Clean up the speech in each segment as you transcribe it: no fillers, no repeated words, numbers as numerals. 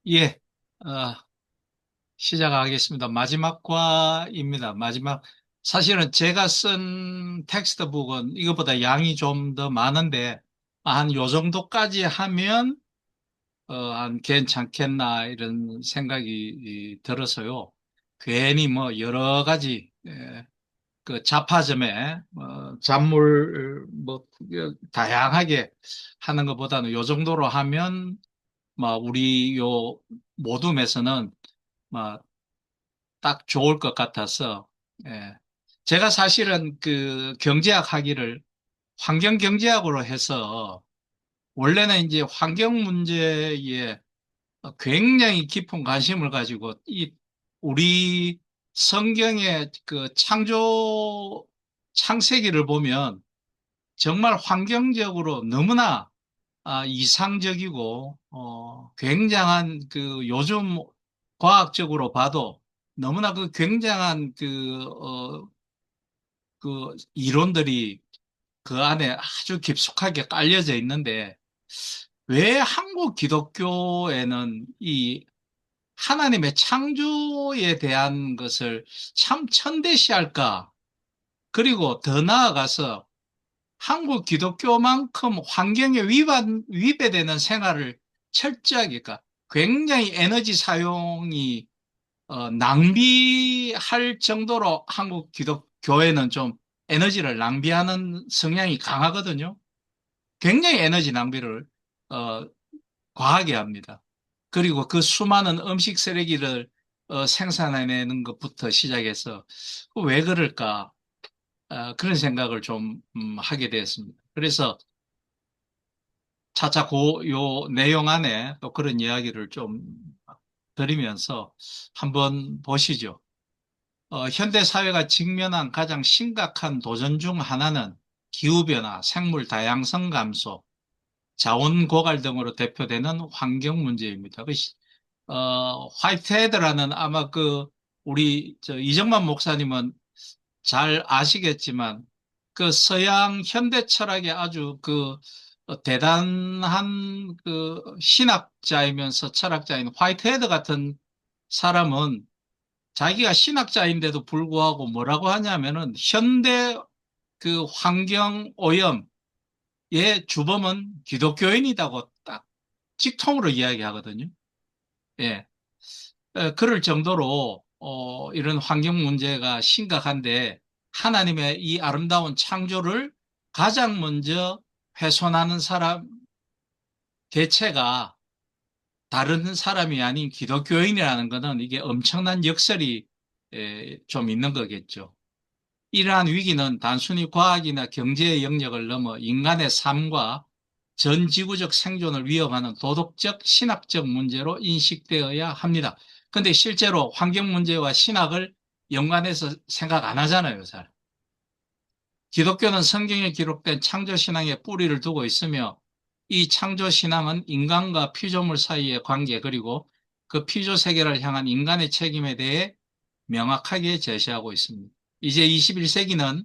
예, 어, 시작하겠습니다. 마지막 과입니다. 사실은 제가 쓴 텍스트북은 이것보다 양이 좀 더 많은데, 한 요 정도까지 하면, 한 괜찮겠나, 이런 생각이 들어서요. 괜히 뭐 여러 가지, 그 잡화점에, 잡물, 다양하게 하는 것보다는 요 정도로 하면, 우리 요 모둠에서는 딱 좋을 것 같아서, 예. 제가 사실은 그 경제학 학위를 환경경제학으로 해서, 원래는 이제 환경 문제에 굉장히 깊은 관심을 가지고, 우리 성경의 그 창세기를 보면 정말 환경적으로 너무나 이상적이고, 굉장한 그 요즘 과학적으로 봐도 너무나 그 굉장한 그 이론들이 그 안에 아주 깊숙하게 깔려져 있는데, 왜 한국 기독교에는 이 하나님의 창조에 대한 것을 참 천대시할까? 그리고 더 나아가서 한국 기독교만큼 환경에 위배되는 생활을 철저하게, 그러니까 굉장히 에너지 사용이 낭비할 정도로 한국 기독교회는 좀 에너지를 낭비하는 성향이 강하거든요. 굉장히 에너지 낭비를 어, 과하게 합니다. 그리고 그 수많은 음식 쓰레기를 생산해내는 것부터 시작해서 왜 그럴까? 그런 생각을 좀 하게 되었습니다. 그래서 차차 요 내용 안에 또 그런 이야기를 좀 드리면서 한번 보시죠. 현대 사회가 직면한 가장 심각한 도전 중 하나는 기후변화, 생물 다양성 감소, 자원 고갈 등으로 대표되는 환경 문제입니다. 화이트헤드라는 아마 우리 이정만 목사님은 잘 아시겠지만 그 서양 현대 철학의 아주 대단한 그 신학자이면서 철학자인 화이트헤드 같은 사람은 자기가 신학자인데도 불구하고 뭐라고 하냐면은 현대 그 환경 오염의 주범은 기독교인이라고 딱 직통으로 이야기하거든요. 예. 그럴 정도로 이런 환경 문제가 심각한데, 하나님의 이 아름다운 창조를 가장 먼저 훼손하는 사람 개체가 다른 사람이 아닌 기독교인이라는 것은 이게 엄청난 역설이 좀 있는 거겠죠. 이러한 위기는 단순히 과학이나 경제의 영역을 넘어 인간의 삶과 전 지구적 생존을 위협하는 도덕적, 신학적 문제로 인식되어야 합니다. 근데 실제로 환경 문제와 신학을 연관해서 생각 안 하잖아요, 잘. 기독교는 성경에 기록된 창조 신앙에 뿌리를 두고 있으며, 이 창조 신앙은 인간과 피조물 사이의 관계, 그리고 그 피조 세계를 향한 인간의 책임에 대해 명확하게 제시하고 있습니다. 이제 21세기는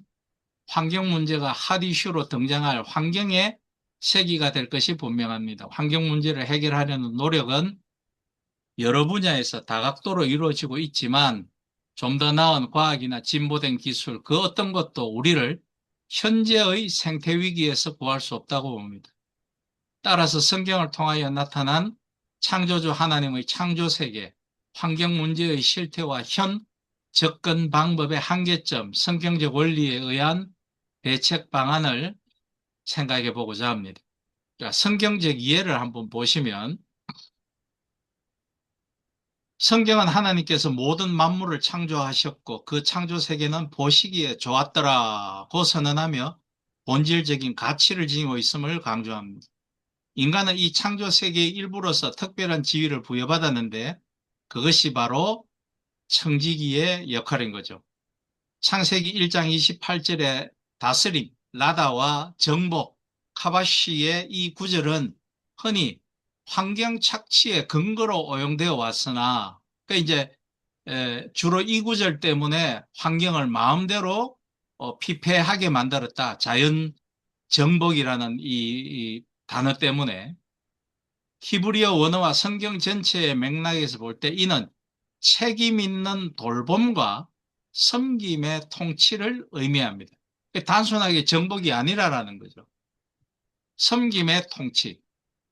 환경 문제가 핫 이슈로 등장할 환경의 세기가 될 것이 분명합니다. 환경 문제를 해결하려는 노력은 여러 분야에서 다각도로 이루어지고 있지만, 좀 더 나은 과학이나 진보된 기술, 그 어떤 것도 우리를 현재의 생태 위기에서 구할 수 없다고 봅니다. 따라서 성경을 통하여 나타난 창조주 하나님의 창조 세계, 환경 문제의 실태와 현 접근 방법의 한계점, 성경적 원리에 의한 대책 방안을 생각해 보고자 합니다. 자, 성경적 이해를 한번 보시면, 성경은 하나님께서 모든 만물을 창조하셨고 그 창조 세계는 보시기에 좋았더라고 선언하며 본질적인 가치를 지니고 있음을 강조합니다. 인간은 이 창조 세계의 일부로서 특별한 지위를 부여받았는데, 그것이 바로 청지기의 역할인 거죠. 창세기 1장 28절에 다스림, 라다와 정복, 카바시의 이 구절은 흔히 환경 착취의 근거로 오용되어 왔으나, 이제 주로 이 구절 때문에 환경을 마음대로 피폐하게 만들었다. 정복이라는 이 단어 때문에 히브리어 원어와 성경 전체의 맥락에서 볼 때 이는 책임 있는 돌봄과 섬김의 통치를 의미합니다. 단순하게 정복이 아니라라는 거죠. 섬김의 통치.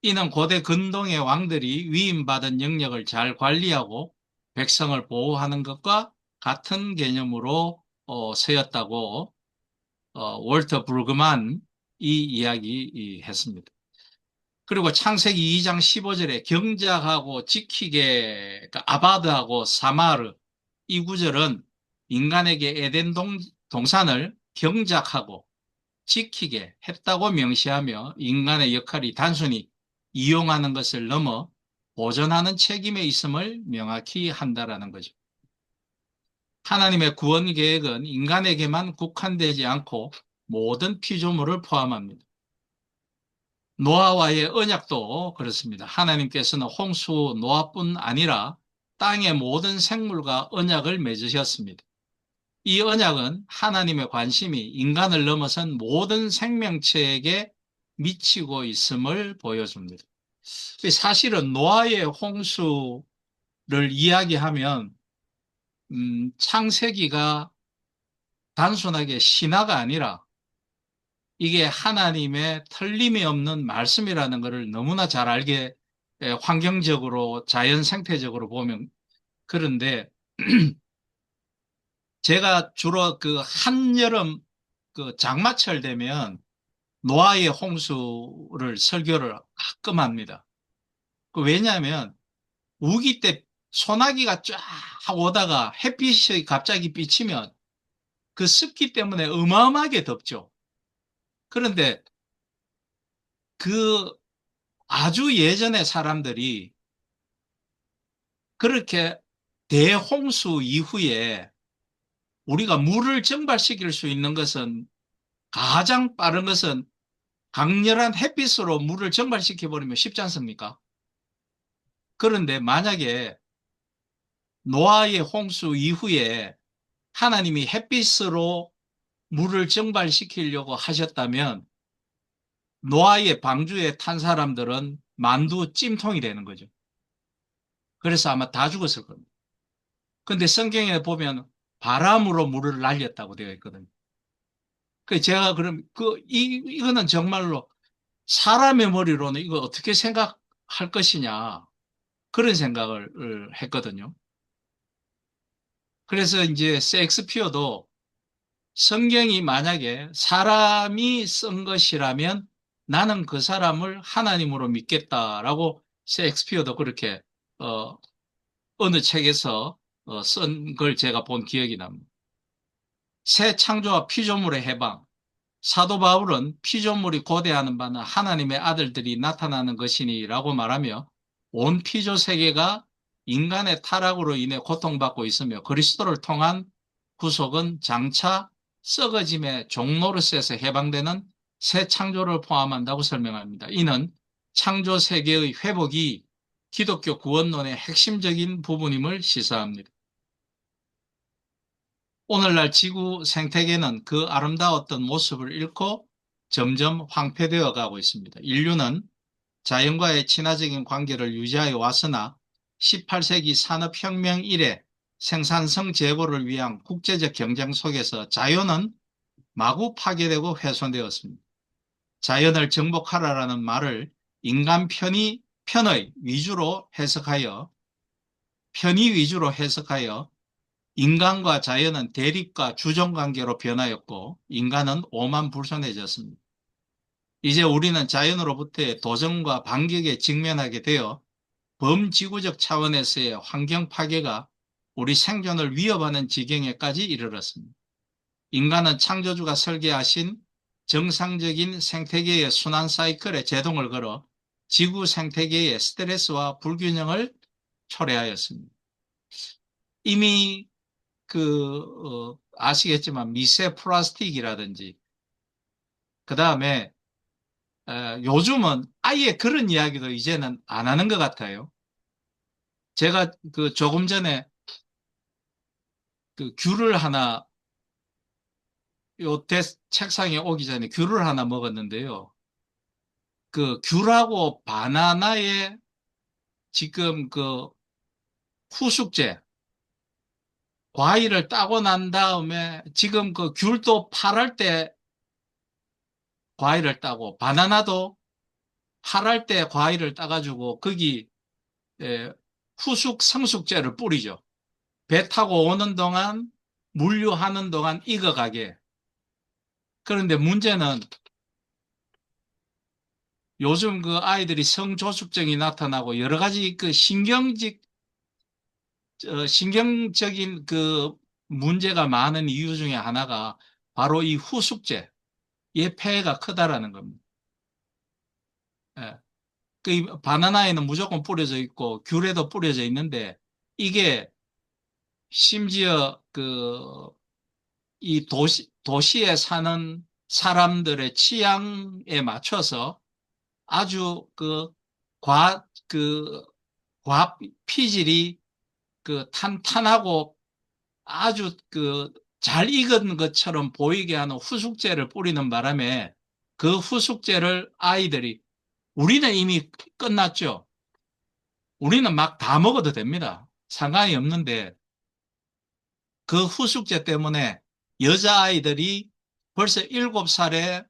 이는 고대 근동의 왕들이 위임받은 영역을 잘 관리하고 백성을 보호하는 것과 같은 개념으로 쓰였다고 월터 브루그만이 이야기했습니다. 그리고 창세기 2장 15절에 경작하고 지키게, 그러니까 아바드하고 사마르, 이 구절은 인간에게 에덴 동산을 경작하고 지키게 했다고 명시하며 인간의 역할이 단순히 이용하는 것을 넘어 보존하는 책임에 있음을 명확히 한다라는 거죠. 하나님의 구원 계획은 인간에게만 국한되지 않고 모든 피조물을 포함합니다. 노아와의 언약도 그렇습니다. 하나님께서는 홍수 노아뿐 아니라 땅의 모든 생물과 언약을 맺으셨습니다. 이 언약은 하나님의 관심이 인간을 넘어선 모든 생명체에게 미치고 있음을 보여줍니다. 사실은 노아의 홍수를 이야기하면 창세기가 단순하게 신화가 아니라 이게 하나님의 틀림이 없는 말씀이라는 것을 너무나 잘 알게 환경적으로 자연 생태적으로 보면 그런데 제가 주로 그 한여름 그 장마철 되면 노아의 홍수를 설교를 가끔 합니다. 왜냐하면 우기 때 소나기가 쫙 오다가 햇빛이 갑자기 비치면 그 습기 때문에 어마어마하게 덥죠. 그런데 그 아주 예전의 사람들이 그렇게 대홍수 이후에 우리가 물을 증발시킬 수 있는 것은 가장 빠른 것은 강렬한 햇빛으로 물을 증발시켜 버리면 쉽지 않습니까? 그런데 만약에 노아의 홍수 이후에 하나님이 햇빛으로 물을 증발시키려고 하셨다면 노아의 방주에 탄 사람들은 만두 찜통이 되는 거죠. 그래서 아마 다 죽었을 겁니다. 근데 성경에 보면 바람으로 물을 날렸다고 되어 있거든요. 그 제가 그럼 이거는 정말로 사람의 머리로는 이거 어떻게 생각할 것이냐 그런 생각을 했거든요. 그래서 이제 셰익스피어도 성경이 만약에 사람이 쓴 것이라면 나는 그 사람을 하나님으로 믿겠다라고 셰익스피어도 그렇게 어, 어느 책에서 쓴 걸 제가 본 기억이 납니다. 새 창조와 피조물의 해방. 사도 바울은 피조물이 고대하는 바는 하나님의 아들들이 나타나는 것이니라고 말하며 온 피조 세계가 인간의 타락으로 인해 고통받고 있으며 그리스도를 통한 구속은 장차 썩어짐의 종로로서에서 해방되는 새 창조를 포함한다고 설명합니다. 이는 창조 세계의 회복이 기독교 구원론의 핵심적인 부분임을 시사합니다. 오늘날 지구 생태계는 그 아름다웠던 모습을 잃고 점점 황폐되어 가고 있습니다. 인류는 자연과의 친화적인 관계를 유지하여 왔으나 18세기 산업혁명 이래 생산성 제고를 위한 국제적 경쟁 속에서 자연은 마구 파괴되고 훼손되었습니다. 자연을 정복하라라는 말을 인간 편의 위주로 해석하여 인간과 자연은 대립과 주종관계로 변하였고 인간은 오만불손해졌습니다. 이제 우리는 자연으로부터의 도전과 반격에 직면하게 되어 범지구적 차원에서의 환경 파괴가 우리 생존을 위협하는 지경에까지 이르렀습니다. 인간은 창조주가 설계하신 정상적인 생태계의 순환 사이클에 제동을 걸어 지구 생태계의 스트레스와 불균형을 초래하였습니다. 이미 아시겠지만 미세 플라스틱이라든지 그 다음에 요즘은 아예 그런 이야기도 이제는 안 하는 것 같아요. 제가 조금 전에 귤을 하나 책상에 오기 전에 귤을 하나 먹었는데요. 그 귤하고 바나나의 지금 그 후숙제, 과일을 따고 난 다음에 지금 그 귤도 8월 때 과일을 따고 바나나도 8월 때 과일을 따가지고 거기 후숙 성숙제를 뿌리죠. 배 타고 오는 동안 물류하는 동안 익어가게. 그런데 문제는 요즘 그 아이들이 성조숙증이 나타나고 여러 가지 그 신경적인 그 문제가 많은 이유 중에 하나가 바로 이 후숙제, 의 폐해가 크다라는 겁니다. 예. 그 바나나에는 무조건 뿌려져 있고 귤에도 뿌려져 있는데 이게 심지어 그 이 도시에 사는 사람들의 취향에 맞춰서 아주 그, 피질이 그 탄탄하고 아주 그 잘 익은 것처럼 보이게 하는 후숙제를 뿌리는 바람에 그 후숙제를 아이들이 우리는 이미 끝났죠. 우리는 막 다 먹어도 됩니다. 상관이 없는데 그 후숙제 때문에 여자아이들이 벌써 7살에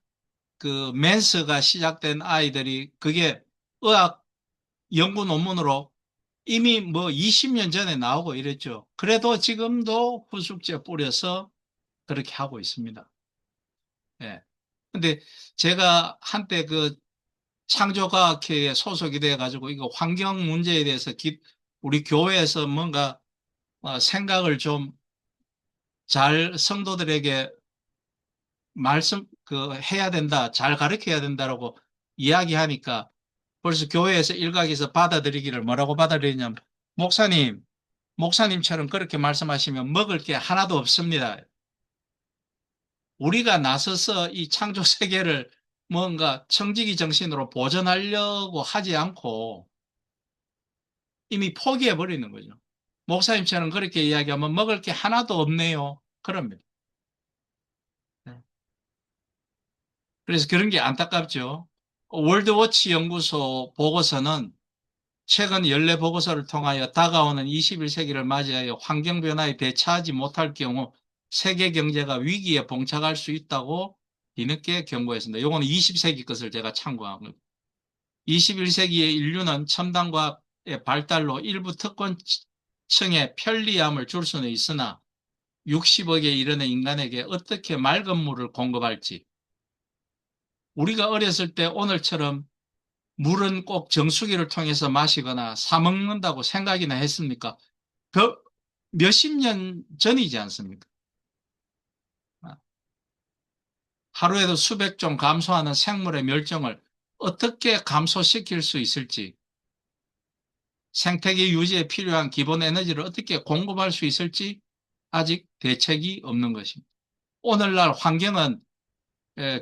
그 맨스가 시작된 아이들이 그게 의학 연구 논문으로 이미 뭐 20년 전에 나오고 이랬죠. 그래도 지금도 후숙제 뿌려서 그렇게 하고 있습니다. 예. 근데 제가 한때 그 창조과학회에 소속이 돼 가지고 이거 환경 문제에 대해서 우리 교회에서 뭔가 생각을 좀 잘 성도들에게 해야 된다, 잘 가르쳐야 된다라고 이야기하니까 벌써 교회에서 일각에서 받아들이기를 뭐라고 받아들이냐면 목사님처럼 그렇게 말씀하시면 먹을 게 하나도 없습니다. 우리가 나서서 이 창조 세계를 뭔가 청지기 정신으로 보존하려고 하지 않고 이미 포기해 버리는 거죠. 목사님처럼 그렇게 이야기하면 먹을 게 하나도 없네요. 그럽니다. 네. 그래서 그런 게 안타깝죠. 월드워치 연구소 보고서는 최근 연례 보고서를 통하여 다가오는 21세기를 맞이하여 환경변화에 대처하지 못할 경우 세계 경제가 위기에 봉착할 수 있다고 뒤늦게 경고했습니다. 이거는 20세기 것을 제가 참고한 겁니다. 21세기의 인류는 첨단과학의 발달로 일부 특권층의 편리함을 줄 수는 있으나 60억에 이르는 인간에게 어떻게 맑은 물을 공급할지 우리가 어렸을 때 오늘처럼 물은 꼭 정수기를 통해서 마시거나 사 먹는다고 생각이나 했습니까? 그 몇십 년 전이지 않습니까? 하루에도 수백 종 감소하는 생물의 멸종을 어떻게 감소시킬 수 있을지, 생태계 유지에 필요한 기본 에너지를 어떻게 공급할 수 있을지 아직 대책이 없는 것입니다. 오늘날 환경은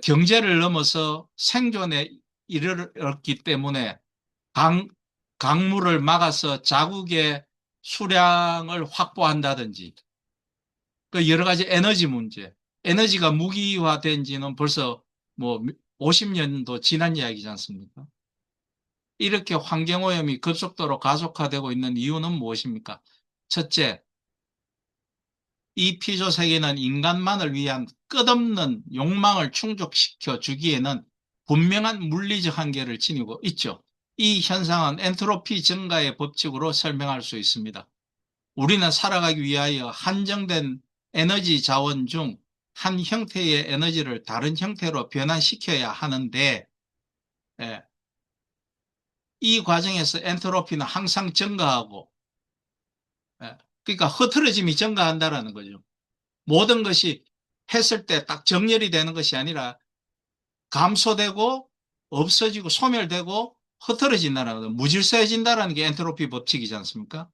경제를 넘어서 생존에 이르렀기 때문에 강, 강물을 막아서 자국의 수량을 확보한다든지 그 여러 가지 에너지 문제, 에너지가 무기화된 지는 벌써 뭐 50년도 지난 이야기지 않습니까? 이렇게 환경오염이 급속도로 가속화되고 있는 이유는 무엇입니까? 첫째, 이 피조 세계는 인간만을 위한 끝없는 욕망을 충족시켜 주기에는 분명한 물리적 한계를 지니고 있죠. 이 현상은 엔트로피 증가의 법칙으로 설명할 수 있습니다. 우리는 살아가기 위하여 한정된 에너지 자원 중 한 형태의 에너지를 다른 형태로 변환시켜야 하는데 예, 이 과정에서 엔트로피는 항상 증가하고 그러니까 흐트러짐이 증가한다는 거죠. 모든 것이 했을 때 딱 정렬이 되는 것이 아니라 감소되고 없어지고 소멸되고 흐트러진다는 거죠. 무질서해진다는 게 엔트로피 법칙이지 않습니까?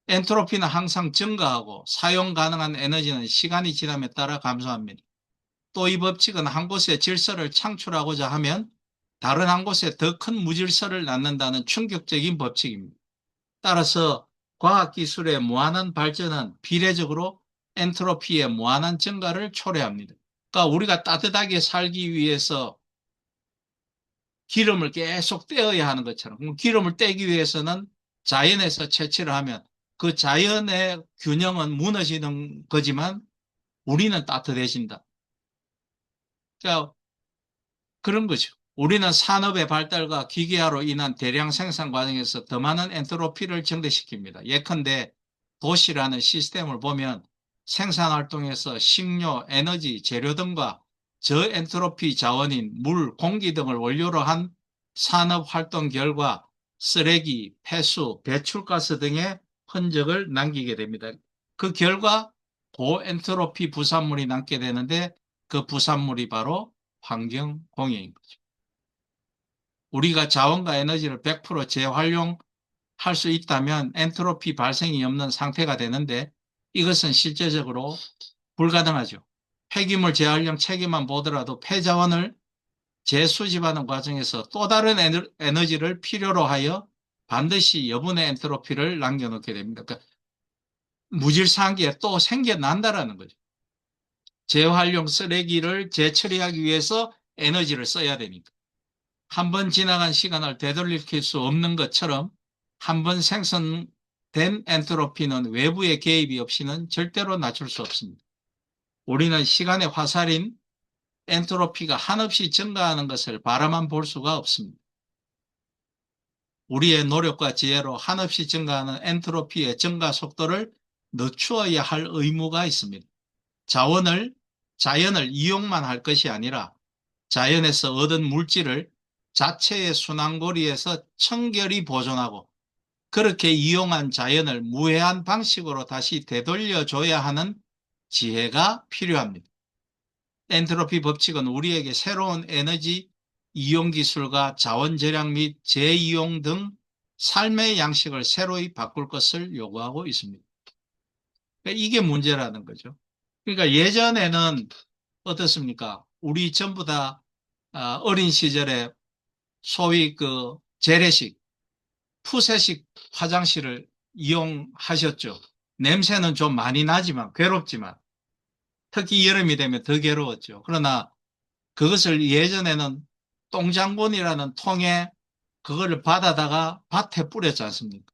엔트로피는 항상 증가하고 사용 가능한 에너지는 시간이 지남에 따라 감소합니다. 또 이 법칙은 한 곳에 질서를 창출하고자 하면 다른 한 곳에 더 큰 무질서를 낳는다는 충격적인 법칙입니다. 따라서 과학기술의 무한한 발전은 비례적으로 엔트로피의 무한한 증가를 초래합니다. 그러니까 우리가 따뜻하게 살기 위해서 기름을 계속 떼어야 하는 것처럼 기름을 떼기 위해서는 자연에서 채취를 하면 그 자연의 균형은 무너지는 거지만 우리는 따뜻해진다. 그러니까 그런 거죠. 우리는 산업의 발달과 기계화로 인한 대량 생산 과정에서 더 많은 엔트로피를 증대시킵니다. 예컨대 도시라는 시스템을 보면 생산 활동에서 식료, 에너지, 재료 등과 저엔트로피 자원인 물, 공기 등을 원료로 한 산업 활동 결과 쓰레기, 폐수, 배출가스 등의 흔적을 남기게 됩니다. 그 결과 고엔트로피 부산물이 남게 되는데 그 부산물이 바로 환경 공해인 거죠. 우리가 자원과 에너지를 100% 재활용할 수 있다면 엔트로피 발생이 없는 상태가 되는데 이것은 실제적으로 불가능하죠. 폐기물 재활용 체계만 보더라도 폐자원을 재수집하는 과정에서 또 다른 에너지를 필요로 하여 반드시 여분의 엔트로피를 남겨놓게 됩니다. 그러니까 무질서한 게 또 생겨난다라는 거죠. 재활용 쓰레기를 재처리하기 위해서 에너지를 써야 되니까. 한 번 지나간 시간을 되돌릴 수 없는 것처럼 한 번 생성된 엔트로피는 외부의 개입이 없이는 절대로 낮출 수 없습니다. 우리는 시간의 화살인 엔트로피가 한없이 증가하는 것을 바라만 볼 수가 없습니다. 우리의 노력과 지혜로 한없이 증가하는 엔트로피의 증가 속도를 늦추어야 할 의무가 있습니다. 자연을 이용만 할 것이 아니라 자연에서 얻은 물질을 자체의 순환고리에서 청결히 보존하고 그렇게 이용한 자연을 무해한 방식으로 다시 되돌려줘야 하는 지혜가 필요합니다. 엔트로피 법칙은 우리에게 새로운 에너지 이용 기술과 자원 절약 및 재이용 등 삶의 양식을 새로이 바꿀 것을 요구하고 있습니다. 그러니까 이게 문제라는 거죠. 그러니까 예전에는 어떻습니까? 우리 전부 다 어린 시절에 소위 그 재래식, 푸세식 화장실을 이용하셨죠. 냄새는 좀 많이 나지만 괴롭지만 특히 여름이 되면 더 괴로웠죠. 그러나 그것을 예전에는 똥장군이라는 통에 그걸 받아다가 밭에 뿌렸지 않습니까?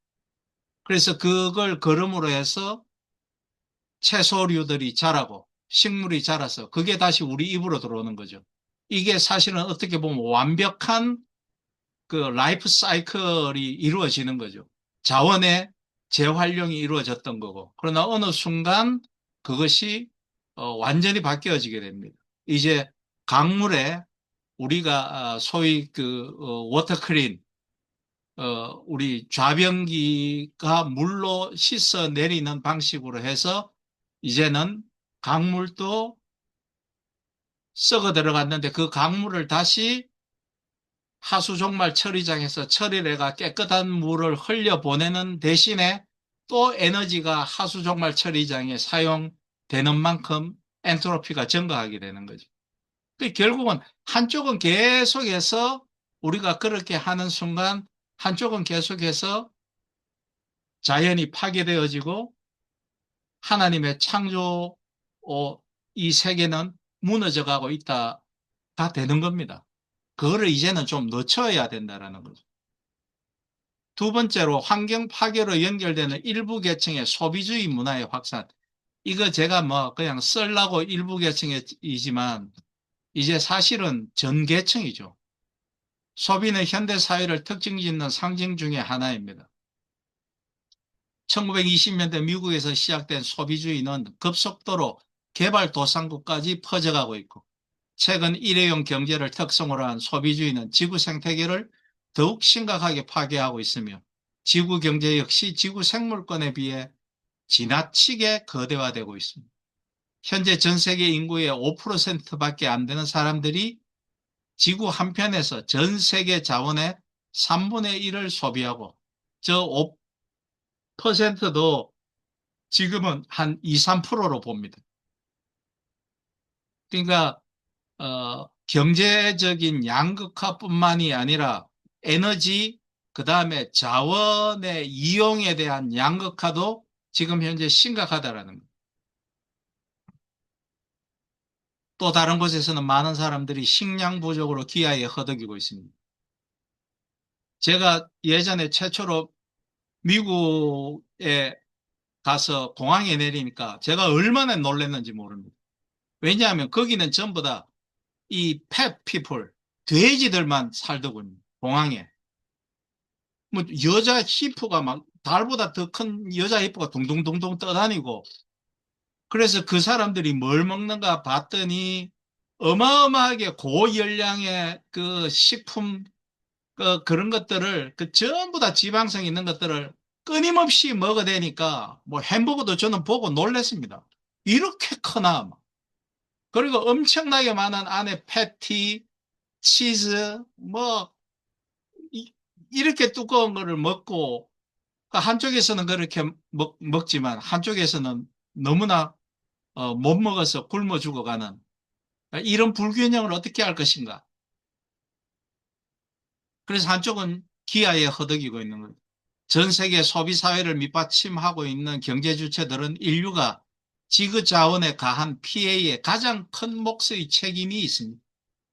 그래서 그걸 거름으로 해서 채소류들이 자라고 식물이 자라서 그게 다시 우리 입으로 들어오는 거죠. 이게 사실은 어떻게 보면 완벽한 그 라이프 사이클이 이루어지는 거죠. 자원의 재활용이 이루어졌던 거고. 그러나 어느 순간 그것이 완전히 바뀌어지게 됩니다. 이제 강물에 우리가 소위 그 워터크린 우리 좌변기가 물로 씻어 내리는 방식으로 해서 이제는 강물도 썩어 들어갔는데 그 강물을 다시 하수종말 처리장에서 처리를 해가 깨끗한 물을 흘려보내는 대신에 또 에너지가 하수종말 처리장에 사용되는 만큼 엔트로피가 증가하게 되는 거죠. 결국은 한쪽은 계속해서 우리가 그렇게 하는 순간 한쪽은 계속해서 자연이 파괴되어지고 하나님의 창조 이 세계는 무너져가고 있다가 되는 겁니다. 그거를 이제는 좀 늦춰야 된다는 거죠. 두 번째로 환경 파괴로 연결되는 일부 계층의 소비주의 문화의 확산. 이거 제가 뭐 그냥 쓰려고 일부 계층이지만 이제 사실은 전 계층이죠. 소비는 현대 사회를 특징짓는 상징 중에 하나입니다. 1920년대 미국에서 시작된 소비주의는 급속도로 개발도상국까지 퍼져가고 있고 최근 일회용 경제를 특성으로 한 소비주의는 지구 생태계를 더욱 심각하게 파괴하고 있으며 지구 경제 역시 지구 생물권에 비해 지나치게 거대화되고 있습니다. 현재 전 세계 인구의 5%밖에 안 되는 사람들이 지구 한편에서 전 세계 자원의 3분의 1을 소비하고 저 5%도 지금은 한 2, 3%로 봅니다. 그러니까 경제적인 양극화뿐만이 아니라 에너지, 그 다음에 자원의 이용에 대한 양극화도 지금 현재 심각하다라는 거예요. 또 다른 곳에서는 많은 사람들이 식량 부족으로 기아에 허덕이고 있습니다. 제가 예전에 최초로 미국에 가서 공항에 내리니까 제가 얼마나 놀랐는지 모릅니다. 왜냐하면 거기는 전부 다 이 펫 피플, 돼지들만 살더군요. 공항에. 뭐 여자 히프가 막 달보다 더 큰 여자 히프가 둥둥둥둥 떠다니고 그래서 그 사람들이 뭘 먹는가 봤더니 어마어마하게 고열량의 그 식품 그런 것들을 그 전부 다 지방성 있는 것들을 끊임없이 먹어대니까 뭐 햄버거도 저는 보고 놀랐습니다. 이렇게 크나? 그리고 엄청나게 많은 안에 패티, 치즈, 뭐 이렇게 두꺼운 거를 먹고 한쪽에서는 그렇게 먹지만 한쪽에서는 너무나 못 먹어서 굶어 죽어가는 이런 불균형을 어떻게 할 것인가. 그래서 한쪽은 기아에 허덕이고 있는 거예요. 전 세계 소비 사회를 밑받침하고 있는 경제 주체들은 인류가 지구 자원에 가한 피해에 가장 큰 몫의 책임이 있습니다.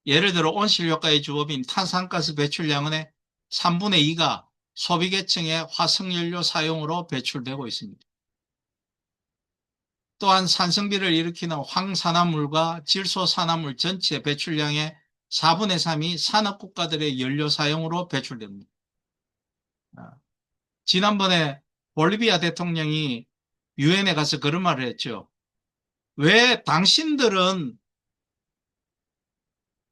예를 들어 온실효과의 주범인 탄산가스 배출량의 3분의 2가 소비계층의 화석연료 사용으로 배출되고 있습니다. 또한 산성비를 일으키는 황산화물과 질소산화물 전체 배출량의 4분의 3이 산업국가들의 연료 사용으로 배출됩니다. 지난번에 볼리비아 대통령이 유엔에 가서 그런 말을 했죠. 왜 당신들은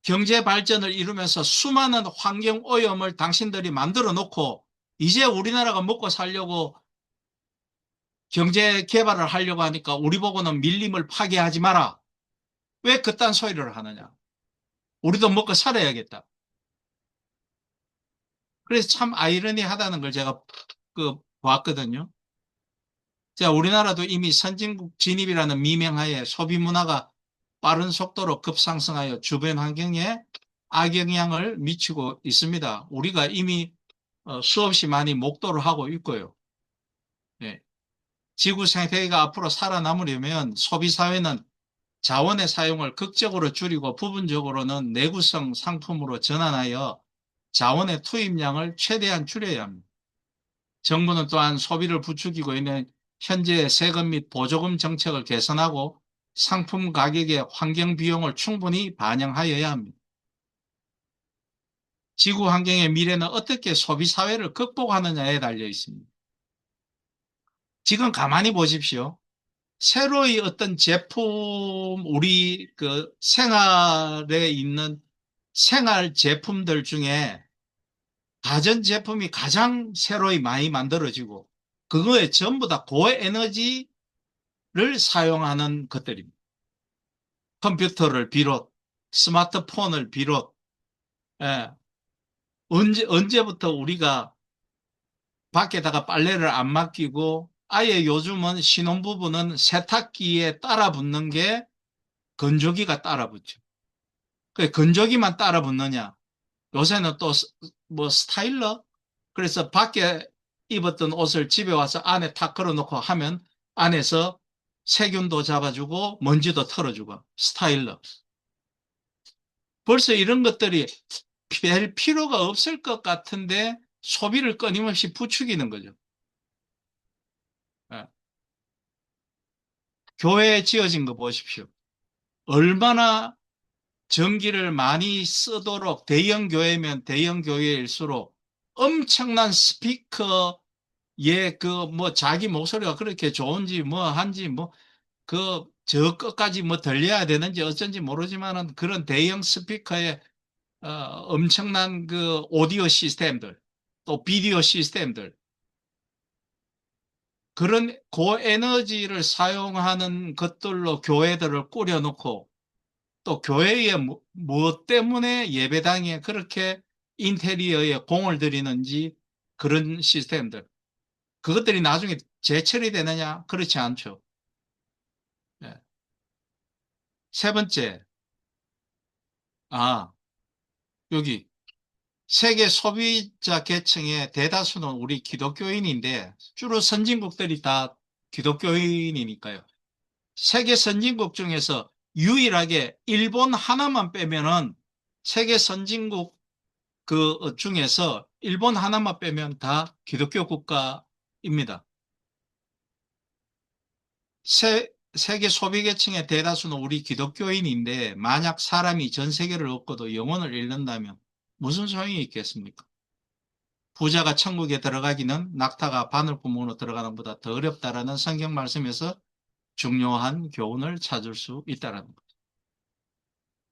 경제 발전을 이루면서 수많은 환경 오염을 당신들이 만들어 놓고 이제 우리나라가 먹고 살려고 경제 개발을 하려고 하니까 우리 보고는 밀림을 파괴하지 마라. 왜 그딴 소리를 하느냐. 우리도 먹고 살아야겠다. 그래서 참 아이러니하다는 걸 제가 봤거든요. 자, 우리나라도 이미 선진국 진입이라는 미명하에 소비 문화가 빠른 속도로 급상승하여 주변 환경에 악영향을 미치고 있습니다. 우리가 이미 수없이 많이 목도를 하고 있고요. 네. 지구 생태계가 앞으로 살아남으려면 소비사회는 자원의 사용을 극적으로 줄이고 부분적으로는 내구성 상품으로 전환하여 자원의 투입량을 최대한 줄여야 합니다. 정부는 또한 소비를 부추기고 있는 현재의 세금 및 보조금 정책을 개선하고 상품 가격의 환경 비용을 충분히 반영하여야 합니다. 지구 환경의 미래는 어떻게 소비 사회를 극복하느냐에 달려 있습니다. 지금 가만히 보십시오. 새로이 어떤 제품, 우리 그 생활에 있는 생활 제품들 중에 가전제품이 가장 새로이 많이 만들어지고 그거에 전부 다 고에너지를 사용하는 것들입니다. 컴퓨터를 비롯, 스마트폰을 비롯, 예, 언제부터 우리가 밖에다가 빨래를 안 맡기고 아예 요즘은 신혼부부는 세탁기에 따라 붙는 게 건조기가 따라 붙죠. 그 건조기만 따라 붙느냐? 요새는 또 뭐 스타일러? 그래서 밖에 입었던 옷을 집에 와서 안에 탁 걸어놓고 하면 안에서 세균도 잡아주고 먼지도 털어주고 스타일러. 벌써 이런 것들이 별 필요가 없을 것 같은데 소비를 끊임없이 부추기는 거죠. 예. 교회에 지어진 거 보십시오. 얼마나 전기를 많이 쓰도록 대형 교회면 대형 교회일수록 엄청난 스피커에 그 뭐 자기 목소리가 그렇게 좋은지 뭐 한지 뭐 그 저 끝까지 뭐 들려야 되는지 어쩐지 모르지만은 그런 대형 스피커에 엄청난 그 오디오 시스템들 또 비디오 시스템들 그런 고에너지를 사용하는 것들로 교회들을 꾸려놓고 또 교회에 뭐 때문에 예배당에 그렇게 인테리어에 공을 들이는지 그런 시스템들. 그것들이 나중에 재처리 되느냐? 그렇지 않죠. 네. 세 번째, 아, 여기 세계 소비자 계층의 대다수는 우리 기독교인인데 주로 선진국들이 다 기독교인이니까요. 세계 선진국 중에서 유일하게 일본 하나만 빼면은 세계 선진국 그 중에서 일본 하나만 빼면 다 기독교 국가입니다. 세계 소비계층의 대다수는 우리 기독교인인데 만약 사람이 전 세계를 얻고도 영혼을 잃는다면 무슨 소용이 있겠습니까? 부자가 천국에 들어가기는 낙타가 바늘구멍으로 들어가는 것보다 더 어렵다라는 성경 말씀에서 중요한 교훈을 찾을 수 있다는 것.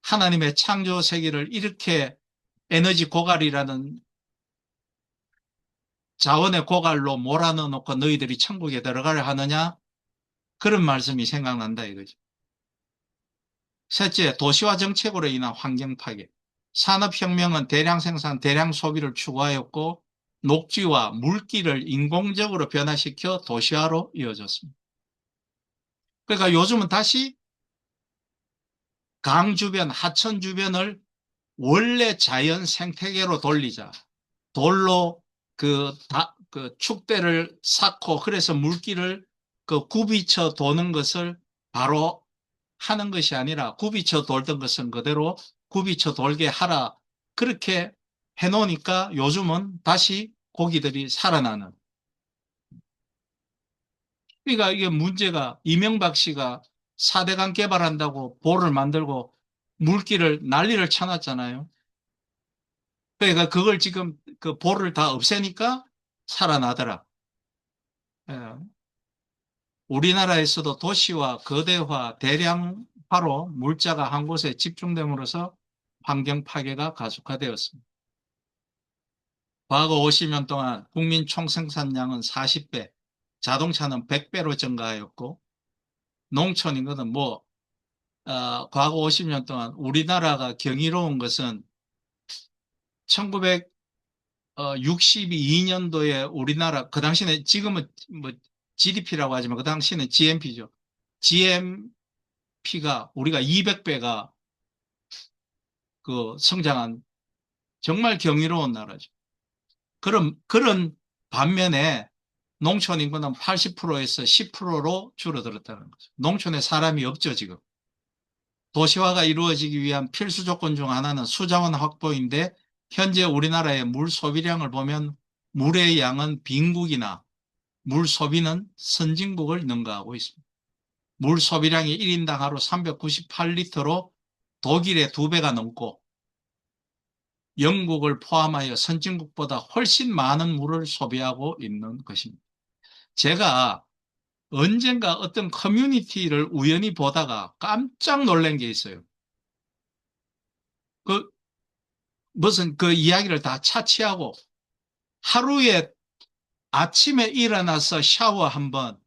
하나님의 창조 세계를 이렇게 에너지 고갈이라는 자원의 고갈로 몰아넣어 놓고 너희들이 천국에 들어가려 하느냐? 그런 말씀이 생각난다 이거죠. 셋째, 도시화 정책으로 인한 환경 파괴. 산업혁명은 대량 생산, 대량 소비를 추구하였고 녹지와 물기를 인공적으로 변화시켜 도시화로 이어졌습니다. 그러니까 요즘은 다시 강 주변, 하천 주변을 원래 자연 생태계로 돌리자. 돌로 그 축대를 쌓고 그래서 물기를 그 굽이쳐 도는 것을 바로 하는 것이 아니라 굽이쳐 돌던 것은 그대로 굽이쳐 돌게 하라. 그렇게 해놓으니까 요즘은 다시 고기들이 살아나는. 그러니까 이게 문제가 이명박 씨가 4대강 개발한다고 보를 만들고 물기를 난리를 쳐놨잖아요. 그러니까 그걸 지금 그 보를 다 없애니까 살아나더라. 예. 우리나라에서도 도시와 거대화, 대량화로 물자가 한 곳에 집중됨으로써 환경 파괴가 가속화되었습니다. 과거 50년 동안 국민 총생산량은 40배, 자동차는 100배로 증가하였고, 농촌 인구는 과거 50년 동안 우리나라가 경이로운 것은 1962년도에 우리나라, 그 당시에 지금은 뭐 GDP라고 하지만 그 당시에는 GNP죠. GNP가 우리가 200배가 그 성장한 정말 경이로운 나라죠. 그런 반면에 농촌 인구는 80%에서 10%로 줄어들었다는 거죠. 농촌에 사람이 없죠, 지금. 도시화가 이루어지기 위한 필수 조건 중 하나는 수자원 확보인데 현재 우리나라의 물 소비량을 보면 물의 양은 빈국이나 물 소비는 선진국을 능가하고 있습니다. 물 소비량이 1인당 하루 398리터로 독일의 2배가 넘고 영국을 포함하여 선진국보다 훨씬 많은 물을 소비하고 있는 것입니다. 제가 언젠가 어떤 커뮤니티를 우연히 보다가 깜짝 놀란 게 있어요. 그 무슨 그 이야기를 다 차치하고 하루에 아침에 일어나서 샤워 한 번,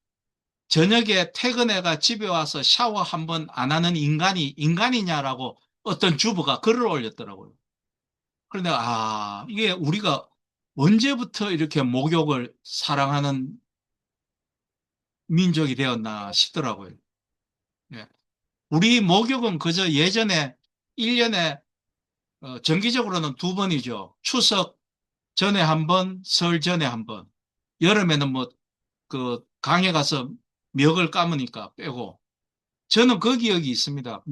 저녁에 퇴근해가 집에 와서 샤워 한 번 안 하는 인간이 인간이냐라고 어떤 주부가 글을 올렸더라고요. 그런데 이게 우리가 언제부터 이렇게 목욕을 사랑하는 민족이 되었나 싶더라고요. 예. 우리 목욕은 그저 예전에 1년에 정기적으로는 2번이죠. 추석 전에 한 번, 설 전에 한 번. 여름에는 뭐 그 강에 가서 멱을 감으니까 빼고. 저는 그 기억이 있습니다.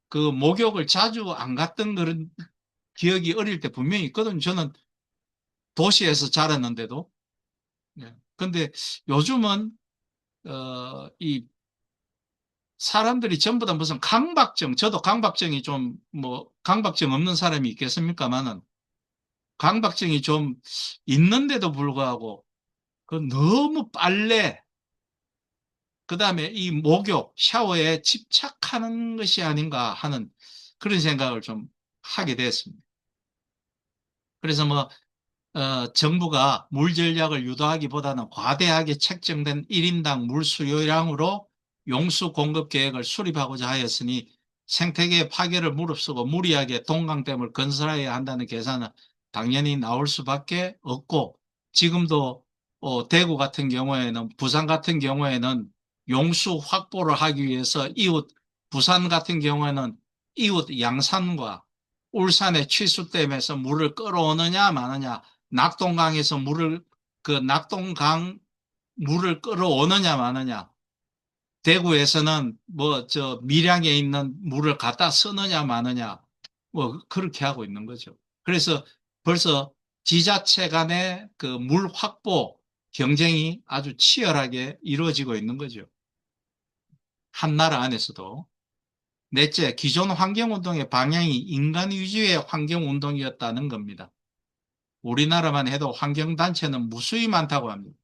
그 목욕을 자주 안 갔던 그런 기억이 어릴 때 분명히 있거든요. 저는 도시에서 자랐는데도. 예. 근데 요즘은 이 사람들이 전부 다 무슨 강박증, 저도 강박증이 좀 강박증 없는 사람이 있겠습니까만은 강박증이 좀 있는데도 불구하고 그 너무 빨래, 그다음에 이 목욕, 샤워에 집착하는 것이 아닌가 하는 그런 생각을 좀 하게 됐습니다. 그래서 정부가 물 전략을 유도하기보다는 과대하게 책정된 1인당 물 수요량으로 용수 공급 계획을 수립하고자 하였으니 생태계 파괴를 무릅쓰고 무리하게 동강댐을 건설해야 한다는 계산은 당연히 나올 수밖에 없고 지금도 대구 같은 경우에는 부산 같은 경우에는 용수 확보를 하기 위해서 부산 같은 경우에는 이웃 양산과 울산의 취수댐에서 물을 끌어오느냐 마느냐 낙동강에서 낙동강 물을 끌어오느냐 마느냐 대구에서는 뭐 저 밀양에 있는 물을 갖다 쓰느냐 마느냐 뭐 그렇게 하고 있는 거죠. 그래서 벌써 지자체 간의 그 물 확보 경쟁이 아주 치열하게 이루어지고 있는 거죠. 한 나라 안에서도. 넷째, 기존 환경운동의 방향이 인간 위주의 환경운동이었다는 겁니다. 우리나라만 해도 환경단체는 무수히 많다고 합니다.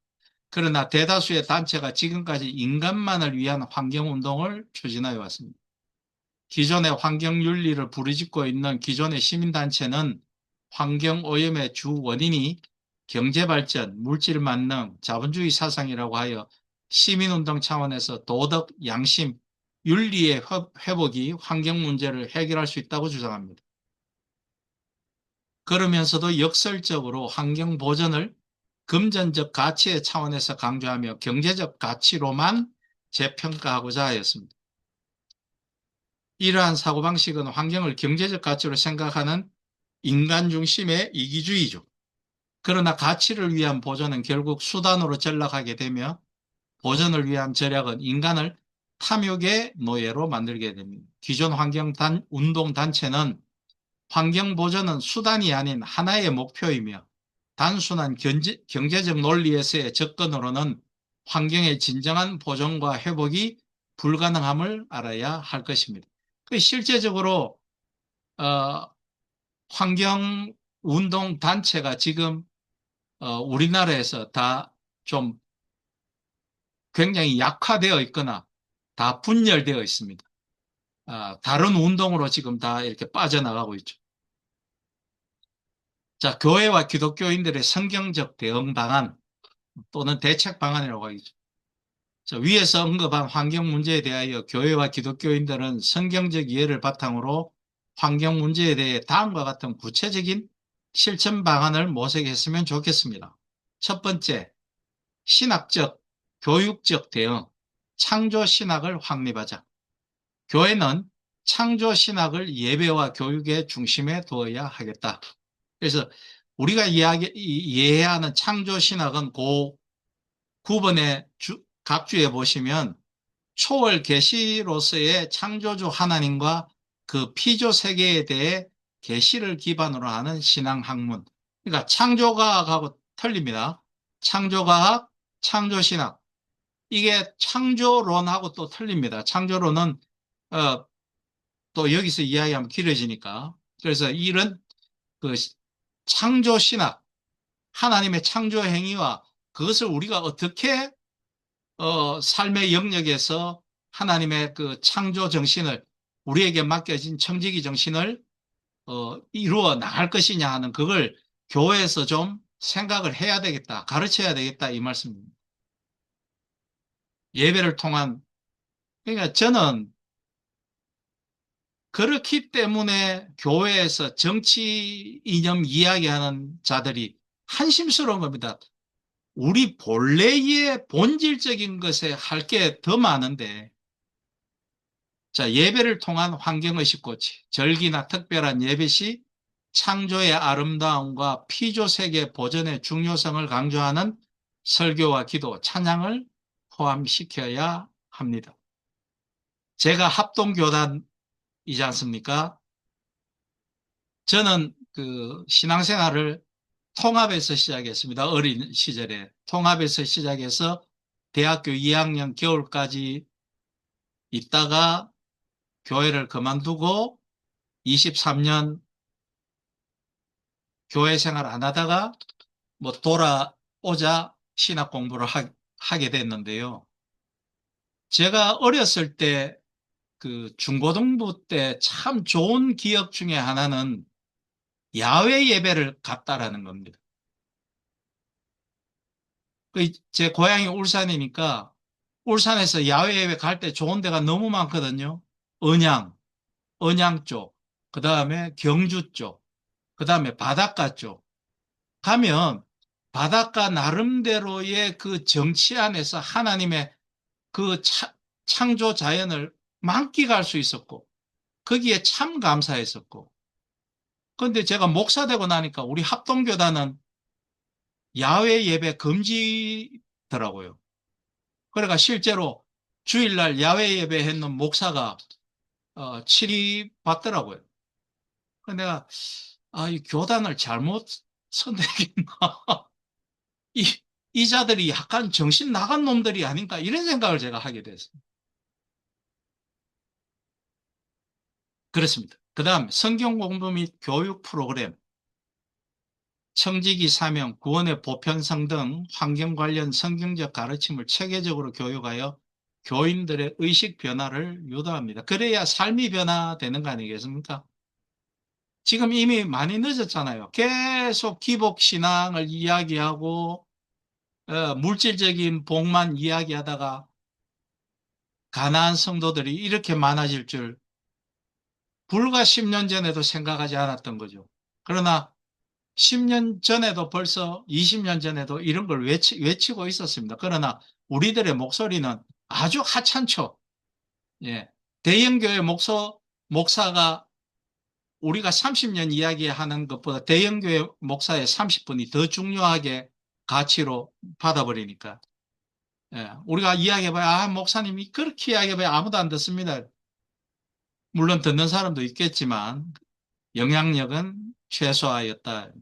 그러나 대다수의 단체가 지금까지 인간만을 위한 환경운동을 추진하여 왔습니다. 기존의 환경윤리를 부르짖고 있는 기존의 시민단체는 환경오염의 주 원인이 경제발전, 물질만능, 자본주의 사상이라고 하여 시민운동 차원에서 도덕, 양심, 윤리의 회복이 환경 문제를 해결할 수 있다고 주장합니다. 그러면서도 역설적으로 환경 보전을 금전적 가치의 차원에서 강조하며 경제적 가치로만 재평가하고자 하였습니다. 이러한 사고방식은 환경을 경제적 가치로 생각하는 인간 중심의 이기주의죠. 그러나 가치를 위한 보전은 결국 수단으로 전락하게 되며 보전을 위한 절약은 인간을 탐욕의 노예로 만들게 됩니다. 기존 운동단체는 환경보전은 수단이 아닌 하나의 목표이며 단순한 경제적 논리에서의 접근으로는 환경의 진정한 보존과 회복이 불가능함을 알아야 할 것입니다. 실제적으로 어, 환경운동단체가 지금 우리나라에서 다 좀 굉장히 약화되어 있거나 다 분열되어 있습니다. 다른 운동으로 지금 다 이렇게 빠져나가고 있죠. 자, 교회와 기독교인들의 성경적 대응 방안 또는 대책 방안이라고 하겠죠. 자, 위에서 언급한 환경 문제에 대하여 교회와 기독교인들은 성경적 이해를 바탕으로 환경 문제에 대해 다음과 같은 구체적인 실천 방안을 모색했으면 좋겠습니다. 첫 번째, 신학적, 교육적 대응, 창조 신학을 확립하자. 교회는 창조 신학을 예배와 교육의 중심에 두어야 하겠다. 그래서 우리가 이해해야 하는 창조 신학은 그 9번의 각 주에 보시면 초월 계시로서의 창조주 하나님과 그 피조 세계에 대해 계시를 기반으로 하는 신앙 학문. 그러니까 창조과학하고 틀립니다. 창조과학, 창조신학. 이게 창조론하고 또 틀립니다. 창조론은 또 여기서 이야기하면 길어지니까. 그래서 이런 그 창조신학, 하나님의 창조 행위와 그것을 우리가 어떻게 삶의 영역에서 하나님의 그 창조 정신을 우리에게 맡겨진 청지기 정신을 이루어 나갈 것이냐 하는 그걸 교회에서 좀 생각을 해야 되겠다, 가르쳐야 되겠다 이 말씀입니다. 예배를 통한 그러니까 저는 그렇기 때문에 교회에서 정치 이념 이야기하는 자들이 한심스러운 겁니다. 우리 본래의 본질적인 것에 할 게 더 많은데, 자, 예배를 통한 환경의식고치, 절기나 특별한 예배 시 창조의 아름다움과 피조세계 보존의 중요성을 강조하는 설교와 기도, 찬양을 포함시켜야 합니다. 제가 합동교단이지 않습니까? 저는 그 신앙생활을 통합에서 시작했습니다. 어린 시절에. 통합에서 시작해서 대학교 2학년 겨울까지 있다가 교회를 그만두고 23년 교회 생활 안 하다가 뭐 돌아오자 신학 공부를 하게 됐는데요. 제가 어렸을 때 그 중고등부 때 참 좋은 기억 중에 하나는 야외 예배를 갔다라는 겁니다. 제 고향이 울산이니까 울산에서 야외 예배 갈 때 좋은 데가 너무 많거든요. 언양, 언양 쪽, 그 다음에 경주 쪽, 그 다음에 바닷가 쪽. 가면 바닷가 나름대로의 그 정치 안에서 하나님의 그 창조 자연을 만끽할 수 있었고, 거기에 참 감사했었고. 그런데 제가 목사 되고 나니까 우리 합동교단은 야외 예배 금지더라고요. 그러니까 실제로 주일날 야외 예배했는 목사가 질의 받더라고요. 그래서 내가 이 교단을 잘못 선택했나? 이, 이 자들이 약간 정신 나간 놈들이 아닌가? 이런 생각을 제가 하게 됐어요. 그렇습니다. 그 다음 성경 공부 및 교육 프로그램, 청지기 사명, 구원의 보편성 등 환경 관련 성경적 가르침을 체계적으로 교육하여 교인들의 의식 변화를 유도합니다. 그래야 삶이 변화되는 거 아니겠습니까? 지금 이미 많이 늦었잖아요. 계속 기복신앙을 이야기하고 물질적인 복만 이야기하다가 가난한 성도들이 이렇게 많아질 줄 불과 10년 전에도 생각하지 않았던 거죠. 그러나 10년 전에도 벌써 20년 전에도 이런 걸 외치고 있었습니다. 그러나 우리들의 목소리는 아주 하찮죠. 예. 대형교회 목사가 우리가 30년 이야기하는 것보다 대형교회 목사의 30분이 더 중요하게 가치로 받아버리니까. 예. 우리가 이야기해봐야, 목사님이 그렇게 이야기해봐야 아무도 안 듣습니다. 물론 듣는 사람도 있겠지만, 영향력은 최소화였다.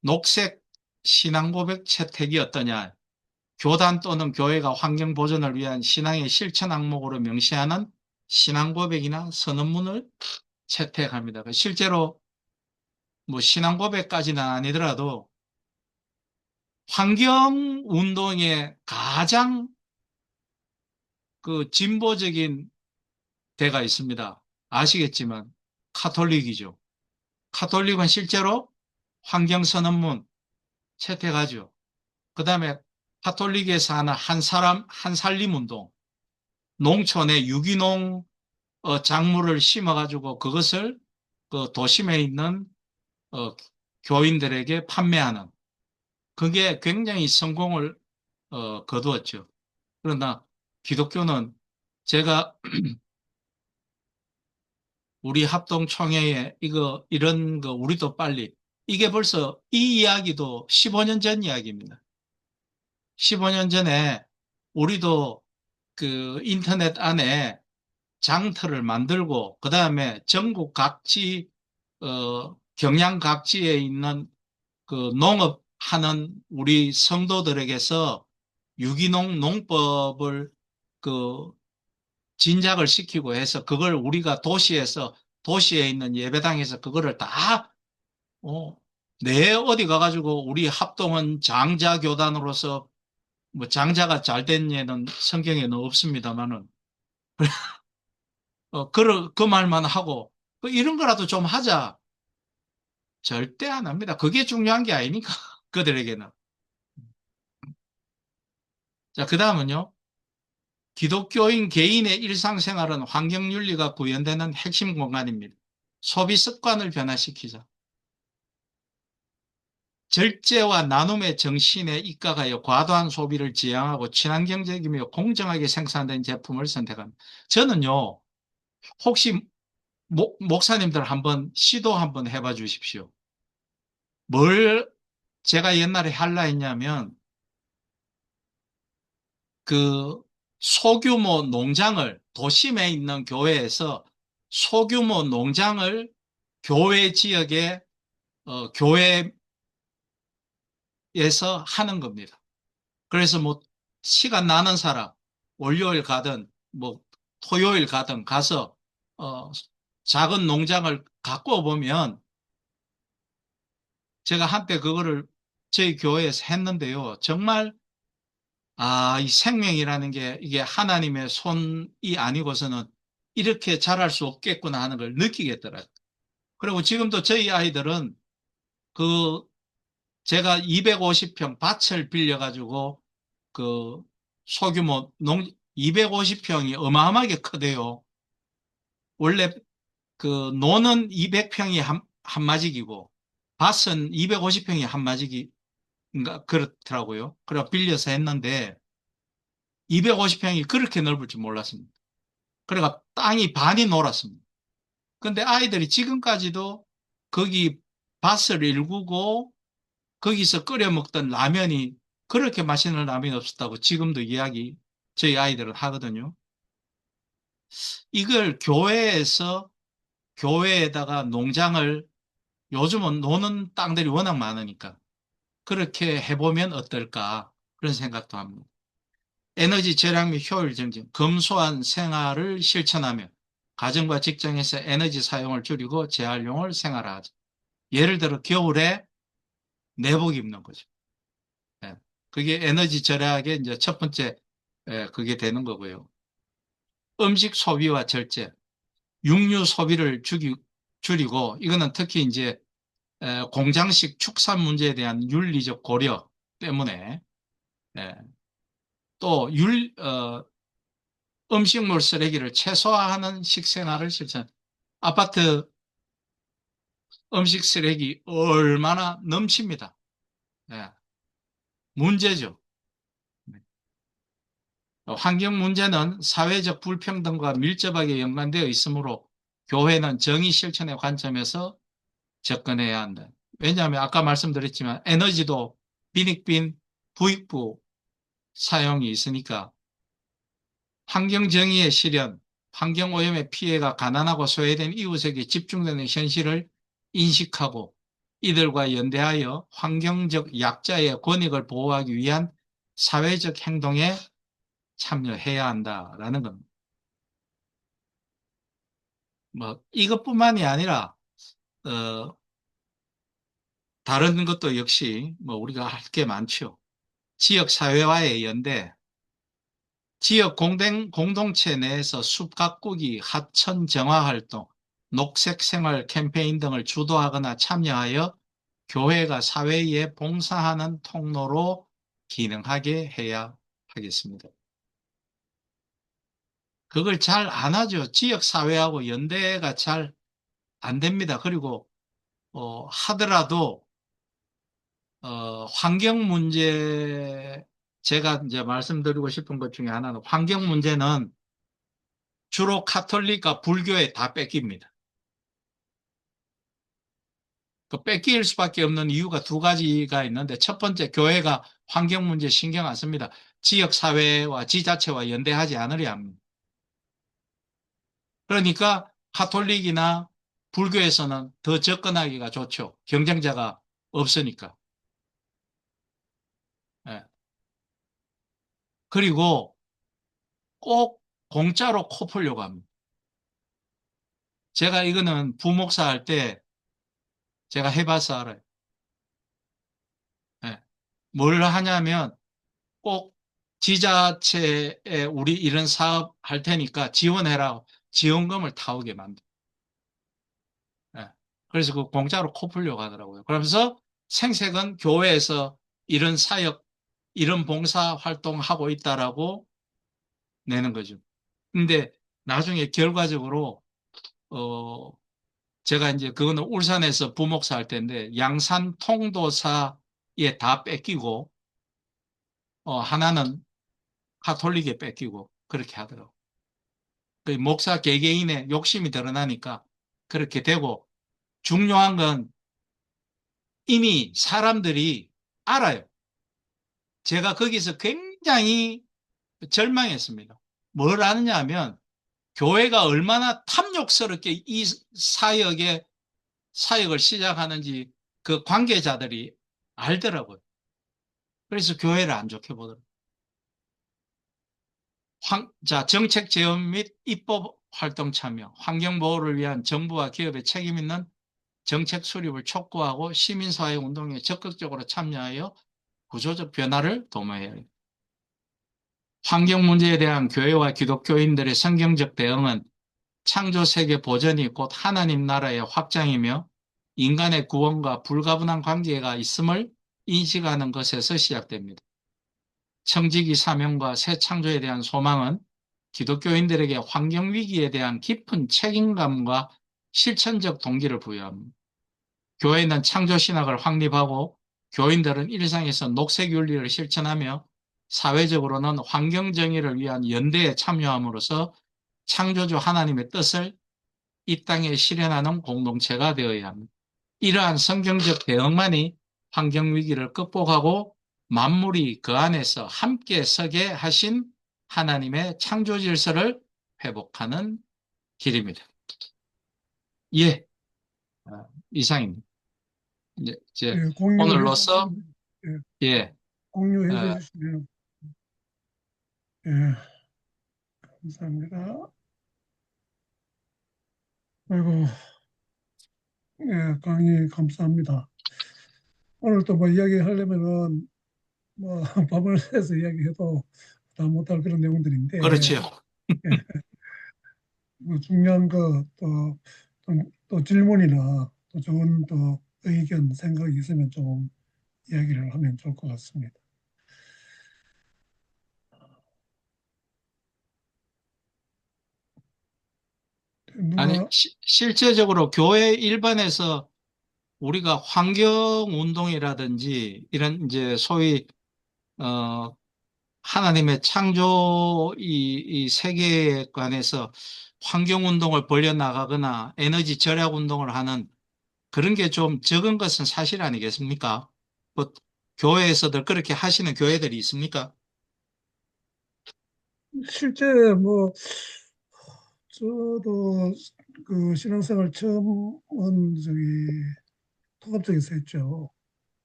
녹색 신앙고백 채택이 어떠냐? 교단 또는 교회가 환경 보존을 위한 신앙의 실천 항목으로 명시하는 신앙고백이나 선언문을 채택합니다. 실제로 뭐 신앙고백까지는 아니더라도 환경운동의 가장 그 진보적인 대가 있습니다. 아시겠지만 카톨릭이죠. 카톨릭은 실제로 환경선언문 채택하죠. 그 다음에 카톨릭에서 하는 한살림운동, 농촌에 유기농 작물을 심어가지고 그것을 그 도심에 있는 어, 교인들에게 판매하는 그게 굉장히 성공을 거두었죠. 그러나 기독교는 제가 우리 합동총회에 이런 거 우리도 빨리 이게 벌써 이 이야기도 15년 전 이야기입니다. 15년 전에 우리도 그 인터넷 안에 장터를 만들고 그다음에 전국 각지 경양 각지에 있는 그 농업하는 우리 성도들에게서 유기농 농법을 그 진작을 시키고 해서 그걸 우리가 도시에 있는 예배당에서 그거를 다 어, 내 어디 가가지고 우리 합동은 장자교단으로서 뭐 장자가 잘 된 예는 성경에는 없습니다만은 그 말만 하고 이런 거라도 좀 하자. 절대 안 합니다. 그게 중요한 게 아니니까 그들에게는. 자, 그 다음은요. 기독교인 개인의 일상생활은 환경윤리가 구현되는 핵심 공간입니다. 소비 습관을 변화시키자. 절제와 나눔의 정신에 입각하여 과도한 소비를 지양하고 친환경적이며 공정하게 생산된 제품을 선택합니다. 저는요, 혹시 목사님들 한번 시도 한번 해봐 주십시오. 뭘 제가 옛날에 할라 했냐면, 그 소규모 농장을, 도심에 있는 교회에서 소규모 농장을 교회 지역에, 교회에서 하는 겁니다. 그래서 뭐 시간 나는 사람 월요일 가든 뭐 토요일 가든 가서 어, 작은 농장을 가꾸어 보면 제가 한때 그거를 저희 교회에서 했는데요. 정말 이 생명이라는 게 이게 하나님의 손이 아니고서는 이렇게 자랄 수 없겠구나 하는 걸 느끼겠더라고요. 그리고 지금도 저희 아이들은 그 제가 250평 밭을 빌려가지고 그 소규모 250평이 어마어마하게 크대요. 원래 그 노는 200평이 한 마직이고 밭은 250평이 한 마직인가 그렇더라고요. 그래 빌려서 했는데 250평이 그렇게 넓을 줄 몰랐습니다. 그래가 땅이 반이 놀았습니다. 근데 아이들이 지금까지도 거기 밭을 일구고 거기서 끓여 먹던 라면이 그렇게 맛있는 라면이 없었다고 지금도 이야기 저희 아이들은 하거든요. 이걸 교회에다가 농장을 요즘은 노는 땅들이 워낙 많으니까 그렇게 해보면 어떨까 그런 생각도 합니다. 에너지 절약 및 효율 증진, 검소한 생활을 실천하며 가정과 직장에서 에너지 사용을 줄이고 재활용을 생활화하자. 예를 들어 겨울에 내복 입는 거죠. 예. 그게 에너지 절약의 이제 첫 번째 그게 되는 거고요. 음식 소비와 절제, 육류 소비를 줄이고 이거는 특히 이제 공장식 축산 문제에 대한 윤리적 고려 때문에 예, 또 음식물 쓰레기를 최소화하는 식생활을 실천. 아파트 음식 쓰레기 얼마나 넘칩니다. 예, 문제죠. 환경 문제는 사회적 불평등과 밀접하게 연관되어 있으므로 교회는 정의 실천의 관점에서 접근해야 한다. 왜냐하면 아까 말씀드렸지만 에너지도 빈익빈 부익부 사용이 있으니까 환경정의의 실현, 환경오염의 피해가 가난하고 소외된 이웃에게 집중되는 현실을 인식하고 이들과 연대하여 환경적 약자의 권익을 보호하기 위한 사회적 행동에 참여해야 한다라는 겁니다. 뭐 이것뿐만이 아니라 어, 다른 것도 역시 뭐 우리가 할 게 많죠. 지역 사회와의 연대, 지역 공동체 내에서 숲 가꾸기, 하천 정화 활동, 녹색 생활 캠페인 등을 주도하거나 참여하여 교회가 사회에 봉사하는 통로로 기능하게 해야 하겠습니다. 그걸 잘 안 하죠. 지역 사회하고 연대가 잘 안 됩니다. 그리고 하더라도 환경 문제 제가 이제 말씀드리고 싶은 것 중에 하나는 환경 문제는 주로 카톨릭과 불교에 다 뺏깁니다. 그 뺏길 수밖에 없는 이유가 두 가지가 있는데 첫 번째 교회가 환경 문제 신경 안 씁니다. 지역 사회와 지자체와 연대하지 않으려 합니다. 그러니까 카톨릭이나 불교에서는 더 접근하기가 좋죠. 경쟁자가 없으니까. 예. 그리고 꼭 공짜로 코 풀려고 합니다. 제가 이거는 부목사 할 때 제가 해봐서 알아요. 예. 뭘 하냐면 꼭 지자체에 우리 이런 사업 할 테니까 지원해라. 지원금을 타오게 만들. 예. 그래서 그 공짜로 코 풀려고 하더라고요. 그러면서 생색은 교회에서 이런 사역, 이런 봉사 활동하고 있다라고 내는 거죠. 근데 나중에 결과적으로 어 제가 이제 그거는 울산에서 부목사 할 때인데 양산 통도사에 다 뺏기고 하나는 카톨릭에 뺏기고 그렇게 하더라고. 그 목사 개개인의 욕심이 드러나니까 그렇게 되고 중요한 건 이미 사람들이 알아요. 제가 거기서 굉장히 절망했습니다. 뭘 아느냐 하면 교회가 얼마나 탐욕스럽게 이 사역을 시작하는지 그 관계자들이 알더라고요. 그래서 교회를 안 좋게 보더라고요. 자, 정책 제언 및 입법 활동 참여, 환경보호를 위한 정부와 기업의 책임 있는 정책 수립을 촉구하고 시민사회 운동에 적극적으로 참여하여 구조적 변화를 도모해야 합니다. 환경 문제에 대한 교회와 기독교인들의 성경적 대응은 창조 세계 보전이 곧 하나님 나라의 확장이며 인간의 구원과 불가분한 관계가 있음을 인식하는 것에서 시작됩니다. 청지기 사명과 새 창조에 대한 소망은 기독교인들에게 환경 위기에 대한 깊은 책임감과 실천적 동기를 부여합니다. 교회는 창조 신학을 확립하고 교인들은 일상에서 녹색 윤리를 실천하며 사회적으로는 환경 정의를 위한 연대에 참여함으로써 창조주 하나님의 뜻을 이 땅에 실현하는 공동체가 되어야 합니다. 이러한 성경적 대응만이 환경 위기를 극복하고 만물이 그 안에서 함께 서게 하신 하나님의 창조 질서를 회복하는 길입니다. 예, 이상입니다. 이제 예, 공유해 오늘로써 주시면, 예, 예, 공유해 어, 주시면, 예, 감사합니다. 아이고, 예, 강의 감사합니다. 오늘 또 뭐 이야기하려면은 뭐 밤을 새서 이야기해도 다 못할 그런 내용들인데, 그렇지요. 예, 뭐 중요한 거 또 질문이나 또 좋은 또 의견, 생각이 있으면 좀 이야기를 하면 좋을 것 같습니다. 아니, 누가, 실제적으로 교회 일반에서 우리가 환경 운동이라든지 이런 이제 소위 어 하나님의 창조 이 세계에 관해서 환경 운동을 벌여 나가거나 에너지 절약 운동을 하는 그런 게 좀 적은 것은 사실 아니겠습니까? 뭐 교회에서도 그렇게 하시는 교회들이 있습니까? 실제 뭐, 저도 그 신앙생활 처음은 통합적에서 했죠.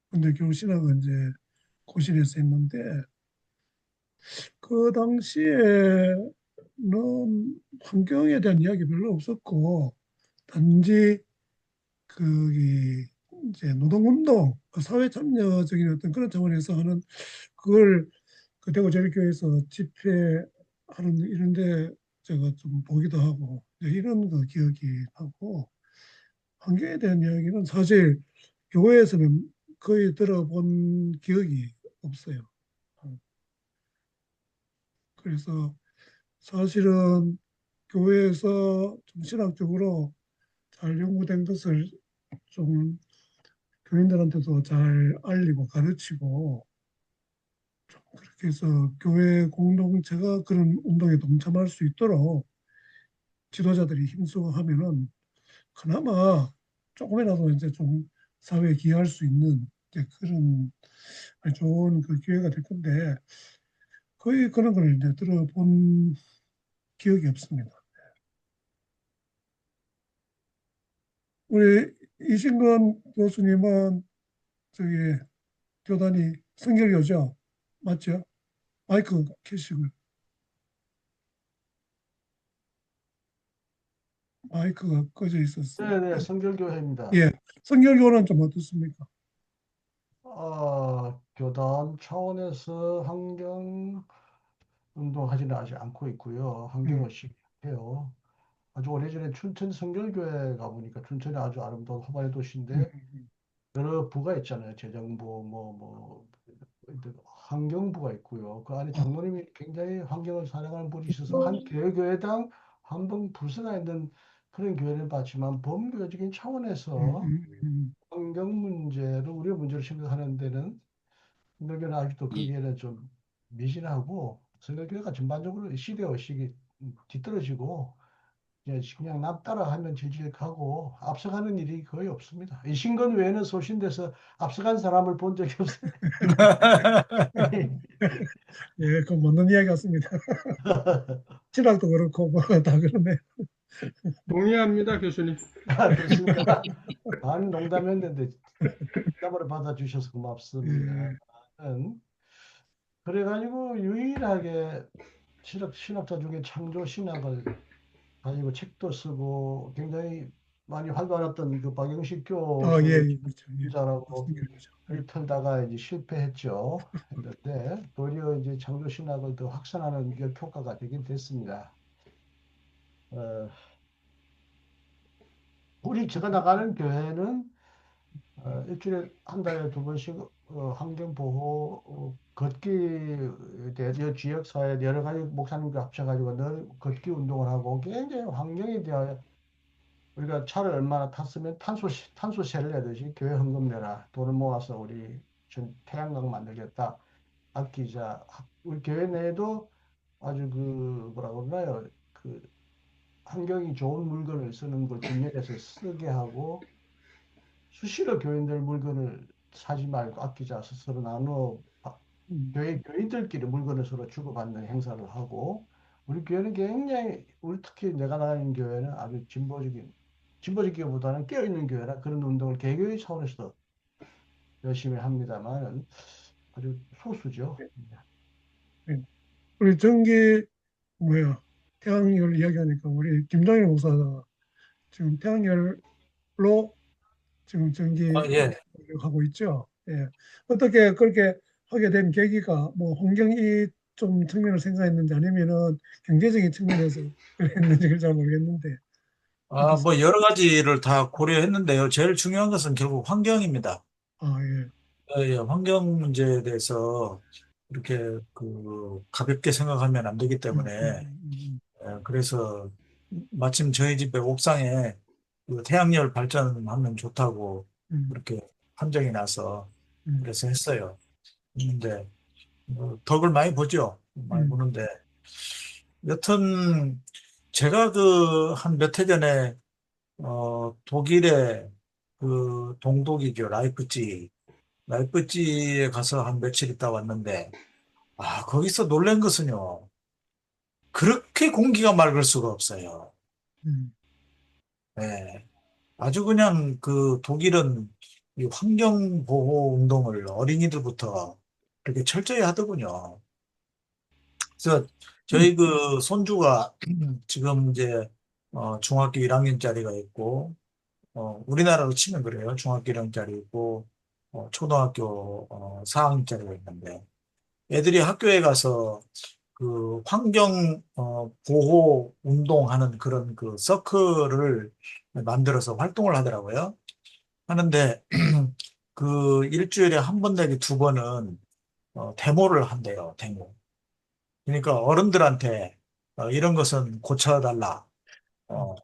근데 교우 신학은 이제 고신에서 했는데, 그 당시에는 환경에 대한 이야기 별로 없었고, 단지 그 이제 노동운동, 그 사회 참여적인 어떤 그런 차원에서 하는 그걸 그 대구 제일교회에서 집회하는 이런데 제가 좀 보기도 하고 이제 이런 거 기억이 나고 환경에 대한 이야기는 사실 교회에서는 거의 들어본 기억이 없어요. 어, 그래서 사실은 교회에서 좀 신학적으로 잘 연구된 것을 좀 교인들한테도 잘 알리고 가르치고 그렇게 해서 교회 공동체가 그런 운동에 동참할 수 있도록 지도자들이 힘쓰고 하면은 그나마 조금이라도 이제 좀 사회에 기여할 수 있는 이제 그런 아주 좋은 그 기회가 될 건데 거의 그런 걸 이제 들어본 기억이 없습니다. 우리 이신건 교수님은 저기 교단이 성결교죠? 맞죠? 마이크 켜시고요. 마이크가 꺼져 있었어요. 네네, 성결교회입니다. 예, 성결교는 좀 어떻습니까? 교단 차원에서 환경 운동하지는 아직 않고 있고요. 음, 환경을 시해요. 아주 오래전에 춘천 성결교회 가보니까 춘천이 아주 아름다운 화발의 음, 도시인데 여러 부가 있잖아요. 재정부, 환경부가 있고요. 그 안에 아, 장로님이 굉장히 환경을 사랑하는 분이 있어서 한 교회당 한 번 부서가 있는 그런 교회는 봤지만 범교적인 음, 차원에서 음, 음, 환경 문제를 우리의 문제를 생각하는 데는 성결교는 아직도 이, 거기에는 좀 미진하고 성결교회가 전반적으로 시대 의식이 뒤떨어지고 이제 그냥 남 따라하면 질질하고 앞서가는 일이 거의 없습니다. 이 신건 외에는 소신돼서 앞서간 사람을 본 적이 없어요. 예, 그 맞는 이야기 같습니다. 신학도 그렇고 뭐 다 그러네. 동의합니다, 교수님. 그렇습니까? 반 농담했는데 농담으로 받아주셔서 고맙습니다. 예, 그래가지고 유일하게 신학자 중에 창조 신학을 가지고 책도 쓰고 굉장히 많이 활발했던 그 박영식 아, 예, 교수를 예, 그렇죠. 예, 자라고 성결교죠. 예, 털다가 이제 실패했죠. 했는데 도리어 이제 창조 신학을 더 확산하는 역효과가 되긴 됐습니다. 어, 우리 제가 나가는 교회는 일주일에 한 달에 두 번씩 환경 보호 걷기 지역 사회 여러 가지 목사님과 합쳐가지고 늘 걷기 운동을 하고 굉장히 환경에 대하여 우리가 차를 얼마나 탔으면 탄소세를 내듯이 교회 헌금 내라 돈을 모아서 우리 전 태양광 만들겠다 아끼자 우리 교회 내에도 아주 그 뭐라 그러나요 그 환경이 좋은 물건을 쓰는 걸 뒷면에서 쓰게 하고 수시로 교인들 물건을 사지 말고 아끼자 서로 나누어 교인들끼리 물건을 서로 주고받는 행사를 하고, 우리 교회는 굉장히, 우리 특히 내가 다니는 교회는 아주 진보적이기보다는 깨어있는 교회라 그런 운동을 개교의 차원에서 열심히 합니다만 아주 소수죠. 예. 우리 전기 뭐야 태양열 이야기하니까 우리 김정일 목사가 지금 태양열로 지금 전기 예. 하고 있죠. 예. 어떻게 그렇게 하게 된 계기가 뭐 환경이 좀 측면을 생각했는지 아니면은 경제적인 측면에서 그랬는지 잘 모르겠는데 어떻습니까? 뭐 여러 가지를 다 고려했는데요. 제일 중요한 것은 결국 환경입니다. 아, 예. 예, 환경 문제에 대해서 이렇게 가볍게 생각하면 안 되기 음, 때문에 음, 그래서 마침 저희 집에 옥상에 그 태양열 발전하면 좋다고 음, 그렇게 판정이 나서 음, 그래서 했어요. 근데 뭐 덕을 많이 보죠. 많이 음, 보는데 여튼 제가 한 몇 해 전에 독일의 동독이죠. 라이프치히에 가서 한 며칠 있다 왔는데 거기서 놀란 것은요. 그렇게 공기가 맑을 수가 없어요. 음, 네. 아주 그냥 독일은 이 환경 보호 운동을 어린이들부터 이렇게 철저히 하더군요. 그래서 음, 저희 손주가 지금 이제 중학교 1학년짜리가 있고 우리나라로 치면 그래요. 중학교 1학년짜리 있고 초등학교 4학년짜리가 있는데 애들이 학교에 가서 환경 보호 운동하는 그런 서클을 만들어서 활동을 하더라고요. 하는데 일주일에 한 번 내지 두 번은 데모를 한대요. 데모. 그러니까 어른들한테 이런 것은 고쳐달라. 음,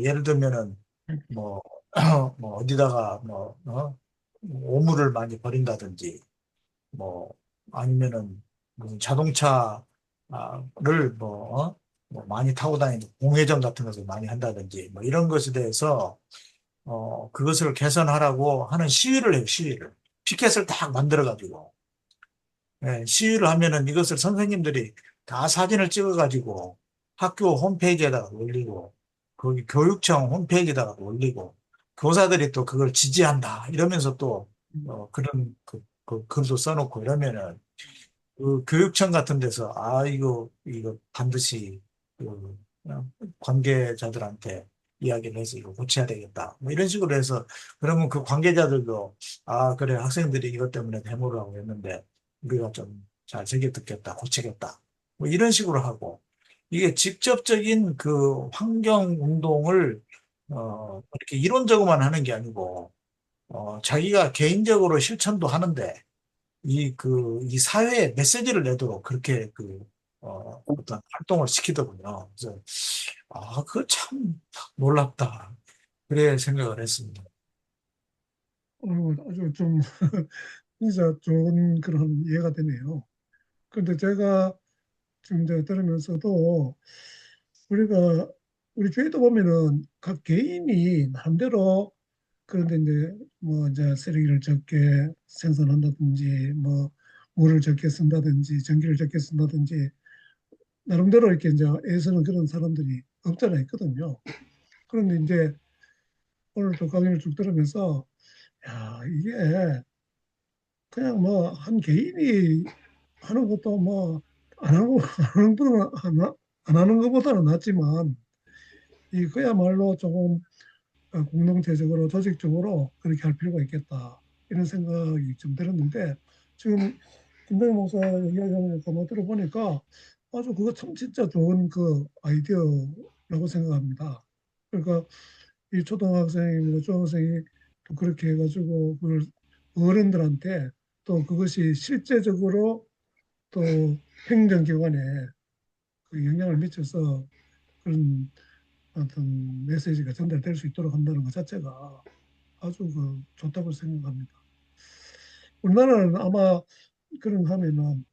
예를 들면은 뭐, 뭐 어디다가 오물을 많이 버린다든지 뭐 아니면은 무슨 자동차를 뭐 많이 타고 다니는 공회전 같은 것을 많이 한다든지 뭐 이런 것에 대해서 그것을 개선하라고 하는 시위를 해요, 시위를. 피켓을 딱 만들어 가지고 시위를 하면은 이것을 선생님들이 다 사진을 찍어 가지고 학교 홈페이지에다가 올리고 거기 교육청 홈페이지에다가 올리고 교사들이 또 그걸 지지한다 이러면서 또 음, 그런 글도 써놓고 이러면은 교육청 같은 데서 이거 반드시 관계자들한테 이야기를 해서 이거 고쳐야 되겠다. 뭐 이런 식으로 해서 그러면 그 관계자들도 그래 학생들이 이것 때문에 데모를 하고 있는데 우리가 좀 잘 새겨 듣겠다, 고치겠다. 뭐 이런 식으로 하고 이게 직접적인 환경 운동을 이렇게 이론적으로만 하는 게 아니고 자기가 개인적으로 실천도 하는데 이 사회에 메시지를 내도록 그렇게 어떤 활동을 시키더군요. 그래서, 그거 참 놀랍다. 그래 생각을 했습니다. 아주 좀 진짜 좋은 그런 이해가 되네요. 그런데 제가 지금 이제 들으면서도 우리가 우리 교회도 보면은 각 개인이 나름대로 그런데 이제 뭐 이제 쓰레기를 적게 생산한다든지 뭐 물을 적게 쓴다든지 전기를 적게 쓴다든지 나름대로 이렇게 이제 애쓰는 그런 사람들이 없잖아 있거든요. 그런데 이제 오늘 또 강의를 쭉 들으면서 야 이게 그냥 뭐 한 개인이 하는 것도 뭐 안 하고 안 하는 것보다는 낫지만 이 그야말로 조금 공동체적으로 조직적으로 그렇게 할 필요가 있겠다 이런 생각이 좀 들었는데 지금 김동현 목사 이야기하는 거 가만 들어보니까 아주 그거 참 진짜 좋은 그 아이디어라고 생각합니다. 그러니까 이 초등학생이고 중학생이 또 그렇게 해가지고 그걸 어른들한테 또 그것이 실제적으로 또 행정기관에 그 영향을 미쳐서 그런 어떤 메시지가 전달될 수 있도록 한다는 것 자체가 아주 좋다고 생각합니다. 우리나라는 아마 그런 거 하면은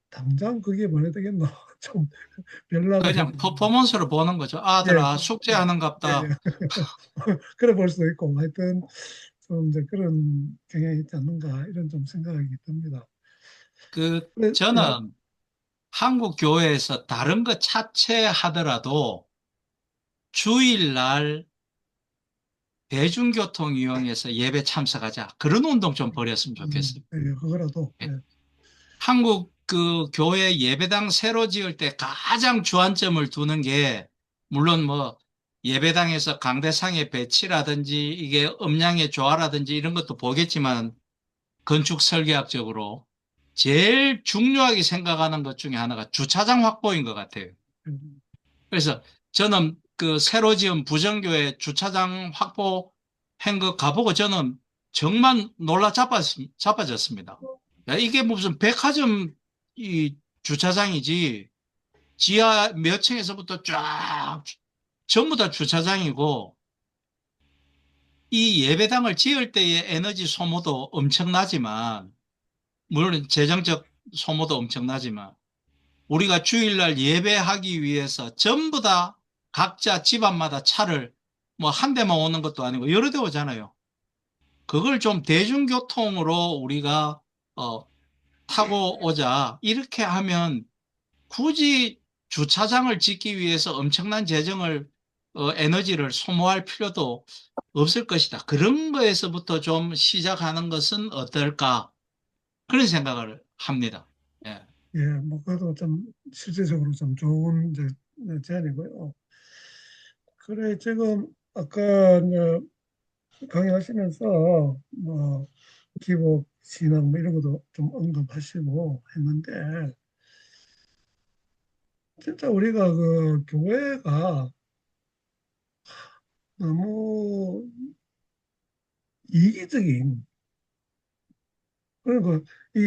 당장 그게 뭐야 되겠노? 좀 별나다 그냥 싶은데. 퍼포먼스로 보는 거죠. 예, 아들아, 예, 예. 숙제하는갑다. 그래 볼 수도 있고 하여튼 좀 이제 그런 경향이 있지 않는가 이런 좀 생각이 듭니다. 네, 저는 한국 교회에서 다른 거 차치하더라도 주일날 대중교통 이용해서 예배 참석하자. 그런 운동 좀 벌였으면 좋겠어요. 그거라도. 예. 한국 교회 예배당 새로 지을 때 가장 주안점을 두는 게, 물론 뭐 예배당에서 강대상의 배치라든지 이게 음량의 조화라든지 이런 것도 보겠지만, 건축 설계학적으로 제일 중요하게 생각하는 것 중에 하나가 주차장 확보인 것 같아요. 음, 그래서 저는 그 새로 지은 부정교회 주차장 확보한 거 가보고 저는 정말 자빠졌습니다. 야, 이게 무슨 백화점 이 주차장이지, 지하 몇 층에서부터 쫙 전부 다 주차장이고, 이 예배당을 지을 때의 에너지 소모도 엄청나지만, 물론 재정적 소모도 엄청나지만, 우리가 주일날 예배하기 위해서 전부 다 각자 집안마다 차를 뭐 한 대만 오는 것도 아니고 여러 대 오잖아요. 그걸 좀 대중교통으로 우리가 타고 오자. 이렇게 하면 굳이 주차장을 짓기 위해서 엄청난 에너지를 소모할 필요도 없을 것이다. 그런 거에서부터 좀 시작하는 것은 어떨까? 그런 생각을 합니다. 예. 뭐 그래도 좀 실질적으로 좀 좋은 이제 제안이고요. 그래 지금 아까 이제 강의하시면서 뭐 기복 신앙 뭐 이런 것도 좀 언급하시고 했는데 진짜 우리가 그 교회가 너무 이기적인 그러니까 이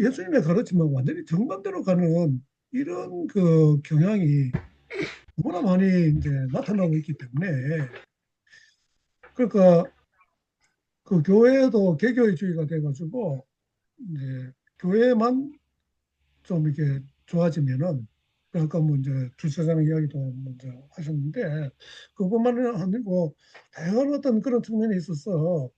예수님의 가르침은 완전히 정반대로 가는 이런 그 경향이 너무나 많이 이제 나타나고 있기 때문에 그러니까 그 교회도 개교회주의가 돼가지고 이제 교회만 좀 이렇게 좋아지면은 아까 뭐 이제 주차장 이야기도 먼저 하셨는데 그것만은 아니고 다양한 어떤 그런 측면에 있어서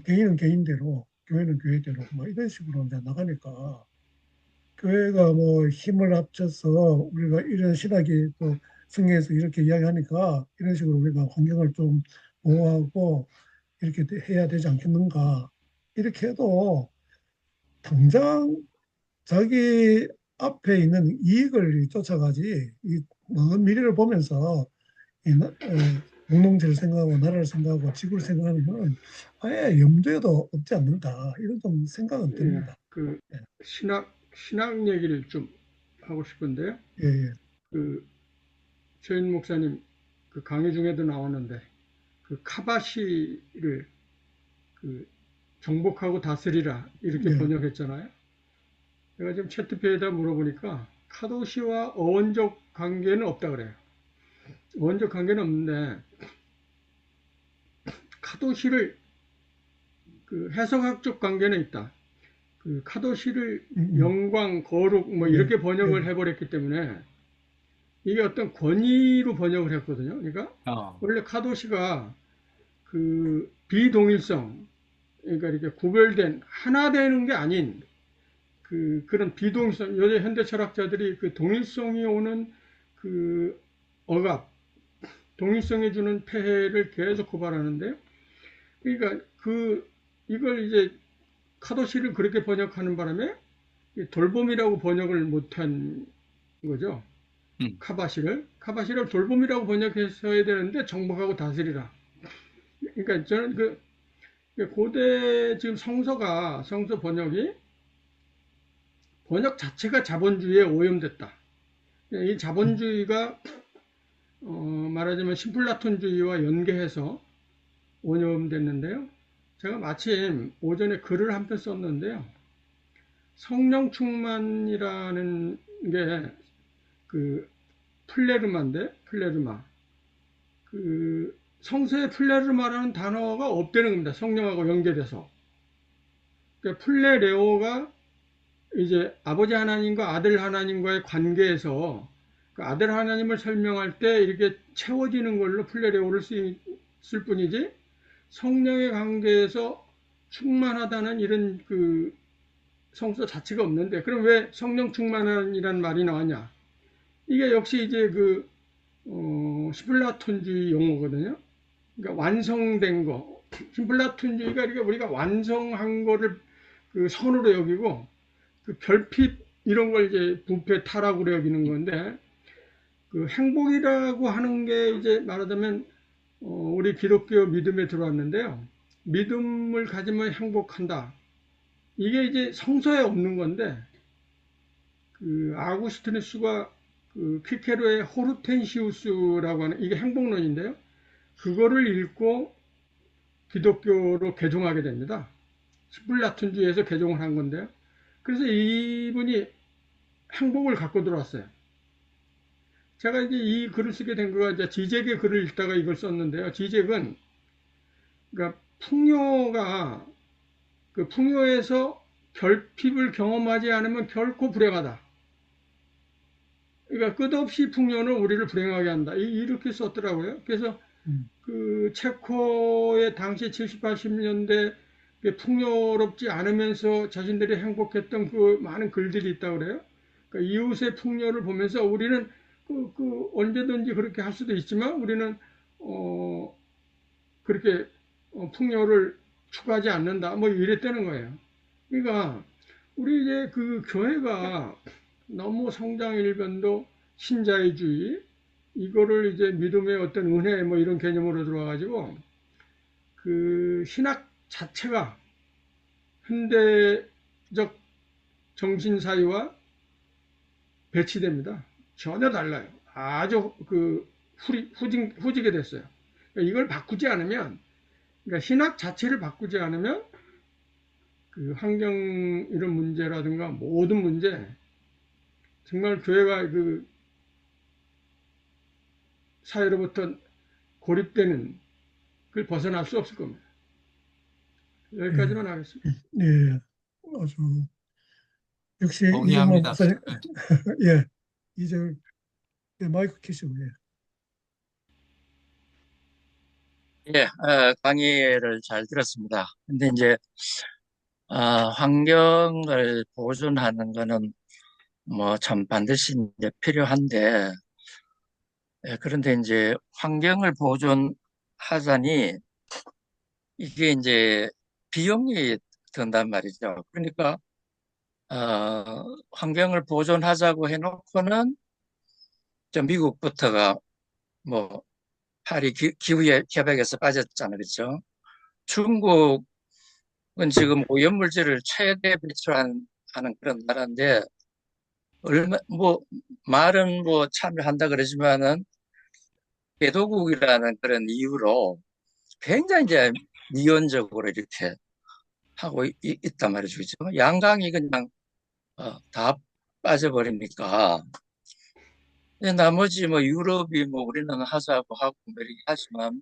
개인은 개인대로 교회는 교회대로 뭐 이런 식으로 이제 나가니까 교회가 뭐 힘을 합쳐서 우리가 이런 신학이 또 성경에서 이렇게 이야기하니까 이런 식으로 우리가 환경을 좀 보호하고 이렇게 해야 되지 않겠는가 이렇게 해도 당장 자기 앞에 있는 이익을 쫓아가지 이 먼 미래를 보면서 공동체를 생각하고 나라를 생각하고 지구를 생각하는 건 아예 염두에도 없지 않는다 이런 좀 생각은 예, 듭니다. 그 예, 신학 얘기를 좀 하고 싶은데요. 예, 예. 그 최인 목사님 그 강의 중에도 나왔는데 그 카바시를 그 정복하고 다스리라 이렇게 예. 번역했잖아요. 제가 지금 채트피에다 물어보니까 카도시와 어원적 관계는 없다 그래요. 어원적 관계는 없는데 카도시를 그 해석학적 관계는 있다. 그 카도시를 음. 영광, 거룩 뭐 예, 이렇게 번역을 예. 해버렸기 때문에 이게 어떤 권위로 번역을 했거든요. 그러니까 어. 원래 카도시가 그 비동일성, 그러니까 이렇게 구별된 하나 되는 게 아닌 그런 비동일성, 요새 현대 철학자들이 그 동일성이 오는 그 억압, 동일성이 주는 폐해를 계속 고발하는데요. 그러니까 이걸 이제 카도시를 그렇게 번역하는 바람에 돌봄이라고 번역을 못한 거죠. 음. 카바시를 돌봄이라고 번역했어야 되는데 정복하고 다스리라. 그러니까 저는 고대 지금 성서 번역이 번역 자체가 자본주의에 오염됐다. 이 자본주의가 말하자면 신플라톤주의와 연계해서 오염됐는데요. 제가 마침 오전에 글을 한 편 썼는데요. 성령 충만이라는 게 그 플레르마. 그 성서에 플레르마라는 단어가 없다는 겁니다. 성령하고 연계돼서. 그러니까 플레레오가 이제 아버지 하나님과 아들 하나님과의 관계에서 그 아들 하나님을 설명할 때 이렇게 채워지는 걸로 플레레오를 쓸 뿐이지 성령의 관계에서 충만하다는 이런 그 성서 자체가 없는데, 그럼 왜 성령 충만이라는 말이 나왔냐? 이게 역시 이제 신플라톤주의 용어거든요. 그러니까 완성된 거. 신플라톤주의가 그러니까 우리가 완성한 거를 그 선으로 여기고, 그 결핍 이런 걸 이제 부패 타락으로 여기는 건데, 그 행복이라고 하는 게 이제 말하자면 우리 기독교 믿음에 들어왔는데요. 믿음을 가지면 행복한다. 이게 이제 성서에 없는 건데, 그 아구스티누스가 그 퀴케로의 호르텐시우스라고 하는 이게 행복론인데요. 그거를 읽고 기독교로 개종하게 됩니다. 스플라톤주의에서 개종을 한 건데요. 그래서 이분이 행복을 갖고 들어왔어요. 제가 이제 이 글을 쓰게 된 거가 이제 지젝의 글을 읽다가 이걸 썼는데요. 지젝은 그러니까 풍요가 그 풍요에서 결핍을 경험하지 않으면 결코 불행하다. 그러니까 끝없이 풍요는 우리를 불행하게 한다. 이렇게 썼더라고요. 그래서 그 체코의 당시 70, 80년대 풍요롭지 않으면서 자신들이 행복했던 그 많은 글들이 있다고 그래요. 그러니까 이웃의 풍요를 보면서 우리는 언제든지 그렇게 할 수도 있지만 우리는 그렇게 풍요를 추구하지 않는다. 뭐 이랬다는 거예요. 그러니까 우리 이제 그 교회가 너무 성장 일변도 신자유주의 이거를 이제 믿음의 어떤 은혜 뭐 이런 개념으로 들어와가지고 그 신학 자체가 현대적 정신사유와 배치됩니다. 전혀 달라요. 아주 후지게 됐어요. 그러니까 이걸 바꾸지 않으면, 그러니까 신학 자체를 바꾸지 않으면 그 환경 이런 문제라든가 모든 문제, 정말 교회가 그 사회로부터 고립되는 그걸 벗어날 수 없을 겁니다. 여기까지만 하겠습니다. 예, 아주 역시 이정만 동의합니다. 목사님, 예, 이제 마이크 켜시고 예. 예, 강의를 잘 들었습니다. 근데 이제, 환경을 보존하는 거는 뭐 참 반드시 이제 필요한데, 그런데 이제 환경을 보존하자니 이게 이제 비용이 든단 말이죠. 그러니까, 환경을 보존하자고 해놓고는 저 미국부터가 뭐 파리 기후협약에서 빠졌잖아요. 그렇죠? 중국은 지금 오염물질을 최대 배출하는 그런 나라인데, 말은 뭐 참여한다 그러지만은, 개도국이라는 그런 이유로 굉장히 이제 미온적으로 이렇게 하고 있단 말이죠. 그죠? 양강이 그냥, 다 빠져버리니까. 나머지 뭐 유럽이 뭐 우리는 하자고 하고 뭐 이렇게 하지만,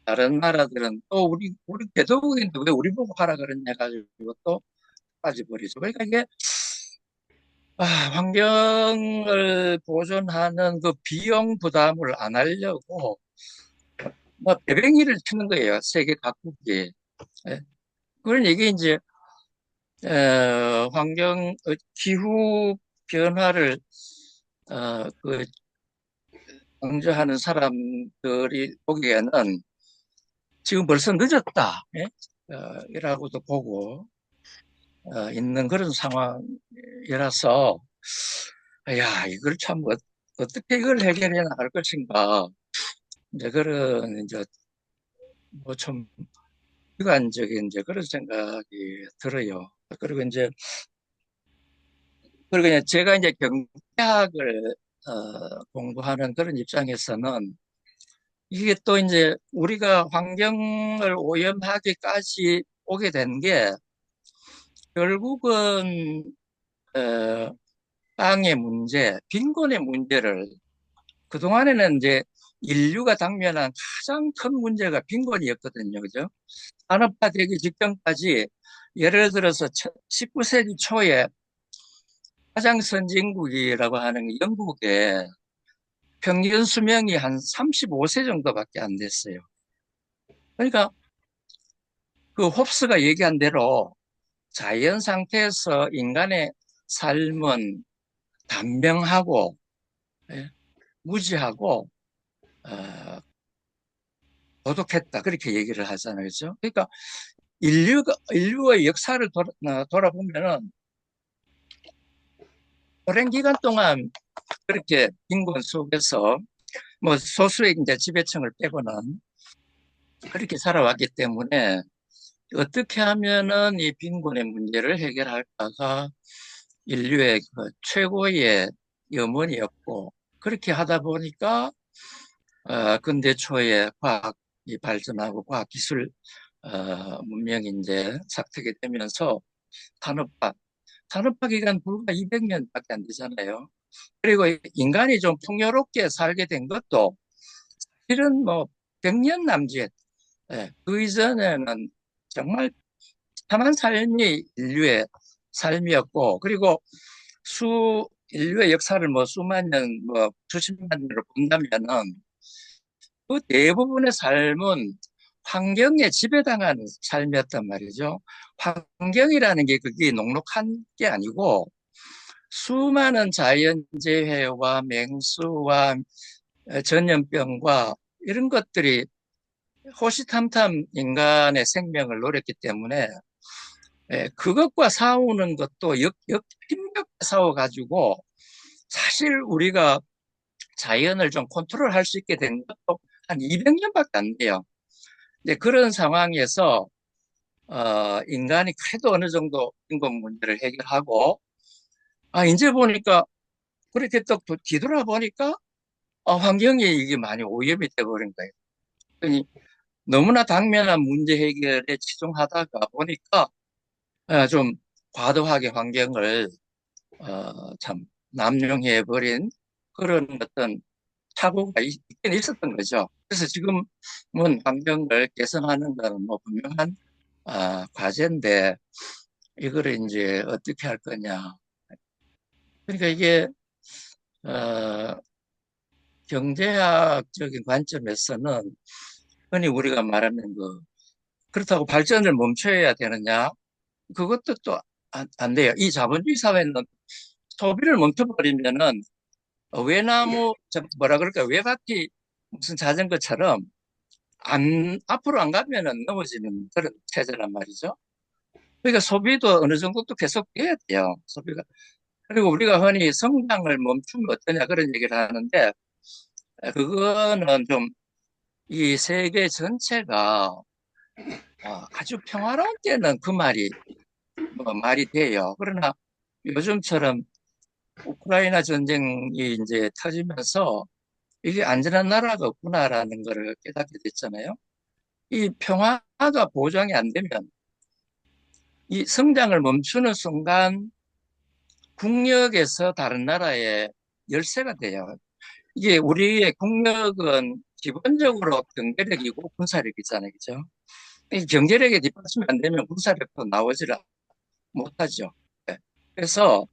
다른 나라들은 또 우리 개도국인데 왜 우리 보고 하라 그러냐 해가지고 또 빠져버리죠. 그러니까 이게, 환경을 보존하는 그 비용 부담을 안 하려고 뭐 배뱅이를 치는 거예요. 세계 각국이. 예. 그런 이게 이제 기후 변화를 강조하는 사람들이 보기에는 지금 벌써 늦었다. 예? 이라고도 보고 있는 그런 상황이라서, 야, 이걸 참 어떻게 이걸 해결해 나갈 것인가. 이제 그런 이제 뭐 좀 주관적인 이제 그런 생각이 들어요. 그리고 제가 이제 경제학을 공부하는 그런 입장에서는 이게 또 이제 우리가 환경을 오염하기까지 오게 된 게 결국은 땅의 문제, 빈곤의 문제를 그동안에는 이제 인류가 당면한 가장 큰 문제가 빈곤이었거든요. 그죠? 산업화되기 직전까지 예를 들어서 19세기 초에 가장 선진국이라고 하는 영국에 평균 수명이 한 35세 정도밖에 안 됐어요. 그러니까 그 홉스가 얘기한 대로 자연 상태에서 인간의 삶은 단명하고, 예, 무지하고, 고독했다. 그렇게 얘기를 하잖아요. 그죠? 그러니까 인류의 역사를 돌아보면은 오랜 기간 동안 그렇게 빈곤 속에서 뭐 소수의 이제 지배층을 빼고는 그렇게 살아왔기 때문에 어떻게 하면은 이 빈곤의 문제를 해결할까가 인류의 그 최고의 염원이었고, 그렇게 하다 보니까 근대 초에 과학이 발전하고 과학기술 문명이 이제 싹트게 되면서 산업화, 산업화 기간 불과 200년밖에 안 되잖아요. 그리고 인간이 좀 풍요롭게 살게 된 것도 실은 뭐 100년 남짓, 예, 그 이전에는 정말 참한 삶이 인류의 삶이었고, 그리고 인류의 역사를 뭐 수만 년, 뭐 수십만 년으로 본다면은 그 대부분의 삶은 환경에 지배당하는 삶이었단 말이죠. 환경이라는 게 그게 녹록한 게 아니고 수많은 자연재해와 맹수와 전염병과 이런 것들이 호시탐탐 인간의 생명을 노렸기 때문에 그것과 싸우는 것도 힘겹게 싸워가지고 사실 우리가 자연을 좀 컨트롤할 수 있게 된 것도 한 200년밖에 안 돼요. 이제 그런 상황에서 인간이 그래도 어느 정도 인권 문제를 해결하고 이제 보니까 그렇게 또 뒤돌아보니까 환경에 이게 많이 오염이 돼버린 거예요. 그러니 너무나 당면한 문제 해결에 치중하다가 보니까 좀 과도하게 환경을 참 남용해버린 그런 어떤 착오가 있긴 있었던 거죠. 그래서 지금은 환경을 개선하는 것은 뭐 분명한 과제인데 이거를 이제 어떻게 할 거냐. 그러니까 이게 어, 경제학적인 관점에서는 흔히 우리가 말하는 그렇다고 발전을 멈춰야 되느냐? 그것도 또 안 돼요. 이 자본주의 사회는 소비를 멈춰버리면은 외나무 뭐라 그럴까 외바퀴 무슨 자전거처럼 앞으로 안 가면은 넘어지는 그런 체제란 말이죠. 그러니까 소비도 어느 정도 또 계속 해야 돼요. 소비가. 그리고 우리가 흔히 성장을 멈추면 어떠냐 그런 얘기를 하는데 그거는 좀 이 세계 전체가 아주 평화로운 때는 그 말이 뭐 말이 돼요. 그러나 요즘처럼 우크라이나 전쟁이 이제 터지면서 이게 안전한 나라가 없구나라는 것을 깨닫게 됐잖아요. 이 평화가 보장이 안 되면 이 성장을 멈추는 순간 국력에서 다른 나라에 열세가 돼요. 이게 우리의 국력은 기본적으로 경제력이고 군사력이잖아요. 그죠? 이 경제력에 뒷받침이 안 되면 군사력도 나오질 못하죠. 네. 그래서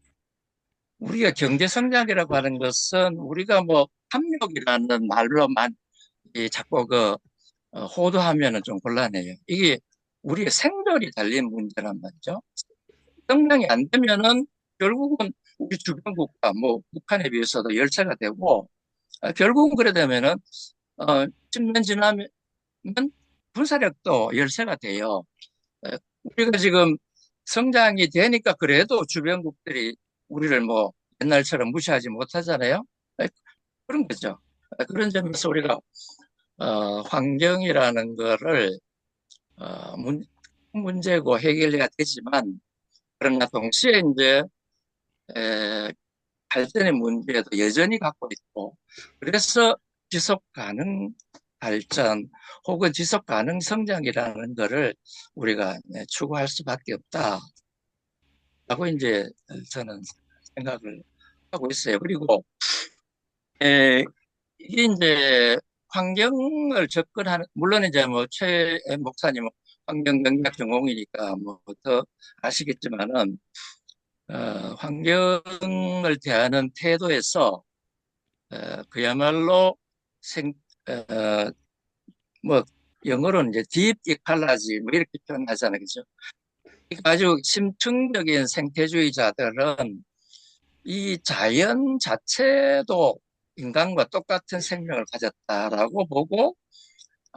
우리가 경제 성장이라고 하는 것은 우리가 뭐 합력이라는 말로만 자꾸 호도하면은 좀 곤란해요. 이게 우리의 생존이 달린 문제란 말이죠. 성장이 안 되면은 결국은 우리 주변 국가, 뭐 북한에 비해서도 열세가 되고 결국은 그래 되면은 10년 지나면 군사력도 열세가 돼요. 우리가 지금 성장이 되니까 그래도 주변국들이 우리를 뭐 옛날처럼 무시하지 못하잖아요. 그런 거죠. 그런 점에서 우리가 환경이라는 거를 문제고 해결해야 되지만 그러나 동시에 이제 에, 발전의 문제도 여전히 갖고 있고 그래서 지속 가능 발전 혹은 지속 가능 성장이라는 거를 우리가 추구할 수밖에 없다라고 이제 저는 생각을 하고 있어요. 그리고 이게 이제 환경을 접근하는 물론 이제 뭐 최 목사님은 환경경제학 전공이니까 뭐 더 아시겠지만은 환경을 대하는 태도에서 그야말로 어, 뭐 영어로는 이제 deep ecology 뭐 이렇게 표현하잖아요, 그죠? 아주 심층적인 생태주의자들은 이 자연 자체도 인간과 똑같은 생명을 가졌다라고 보고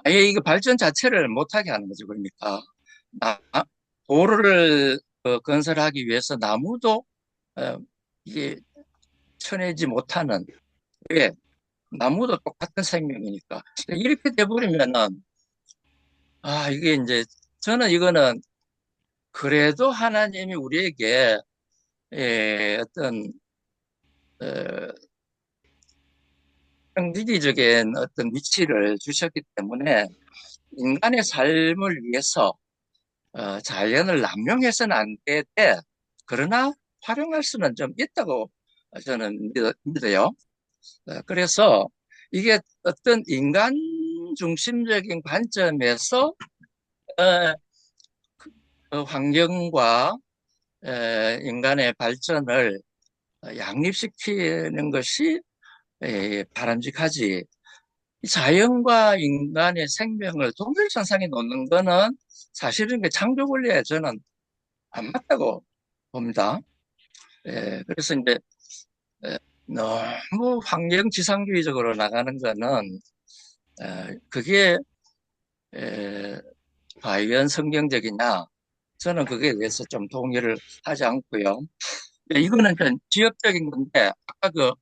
아예 이거 발전 자체를 못하게 하는 거죠. 그러니까 나- 도로를 건설하기 위해서 나무도 어, 이게 쳐내지 못하는 왜 나무도 똑같은 생명이니까 이렇게 돼버리면은 이게 이제 저는 이거는 그래도 하나님이 우리에게 어떤 어, 평지기적인 어떤 위치를 주셨기 때문에 인간의 삶을 위해서 자연을 남용해서는 안 되되 그러나 활용할 수는 좀 있다고 저는 믿어요. 그래서 이게 어떤 인간 중심적인 관점에서 어, 환경과 인간의 발전을 양립시키는 것이 바람직하지. 자연과 인간의 생명을 동일선상에 놓는 거는 사실은 그 창조 원리에 저는 안 맞다고 봅니다. 그래서 이제 너무 환경 지상주의적으로 나가는 거는 그게 과연 성경적이냐? 저는 그거에 대해서 좀 동의를 하지 않고요. 이거는 좀 지역적인 건데 아까 그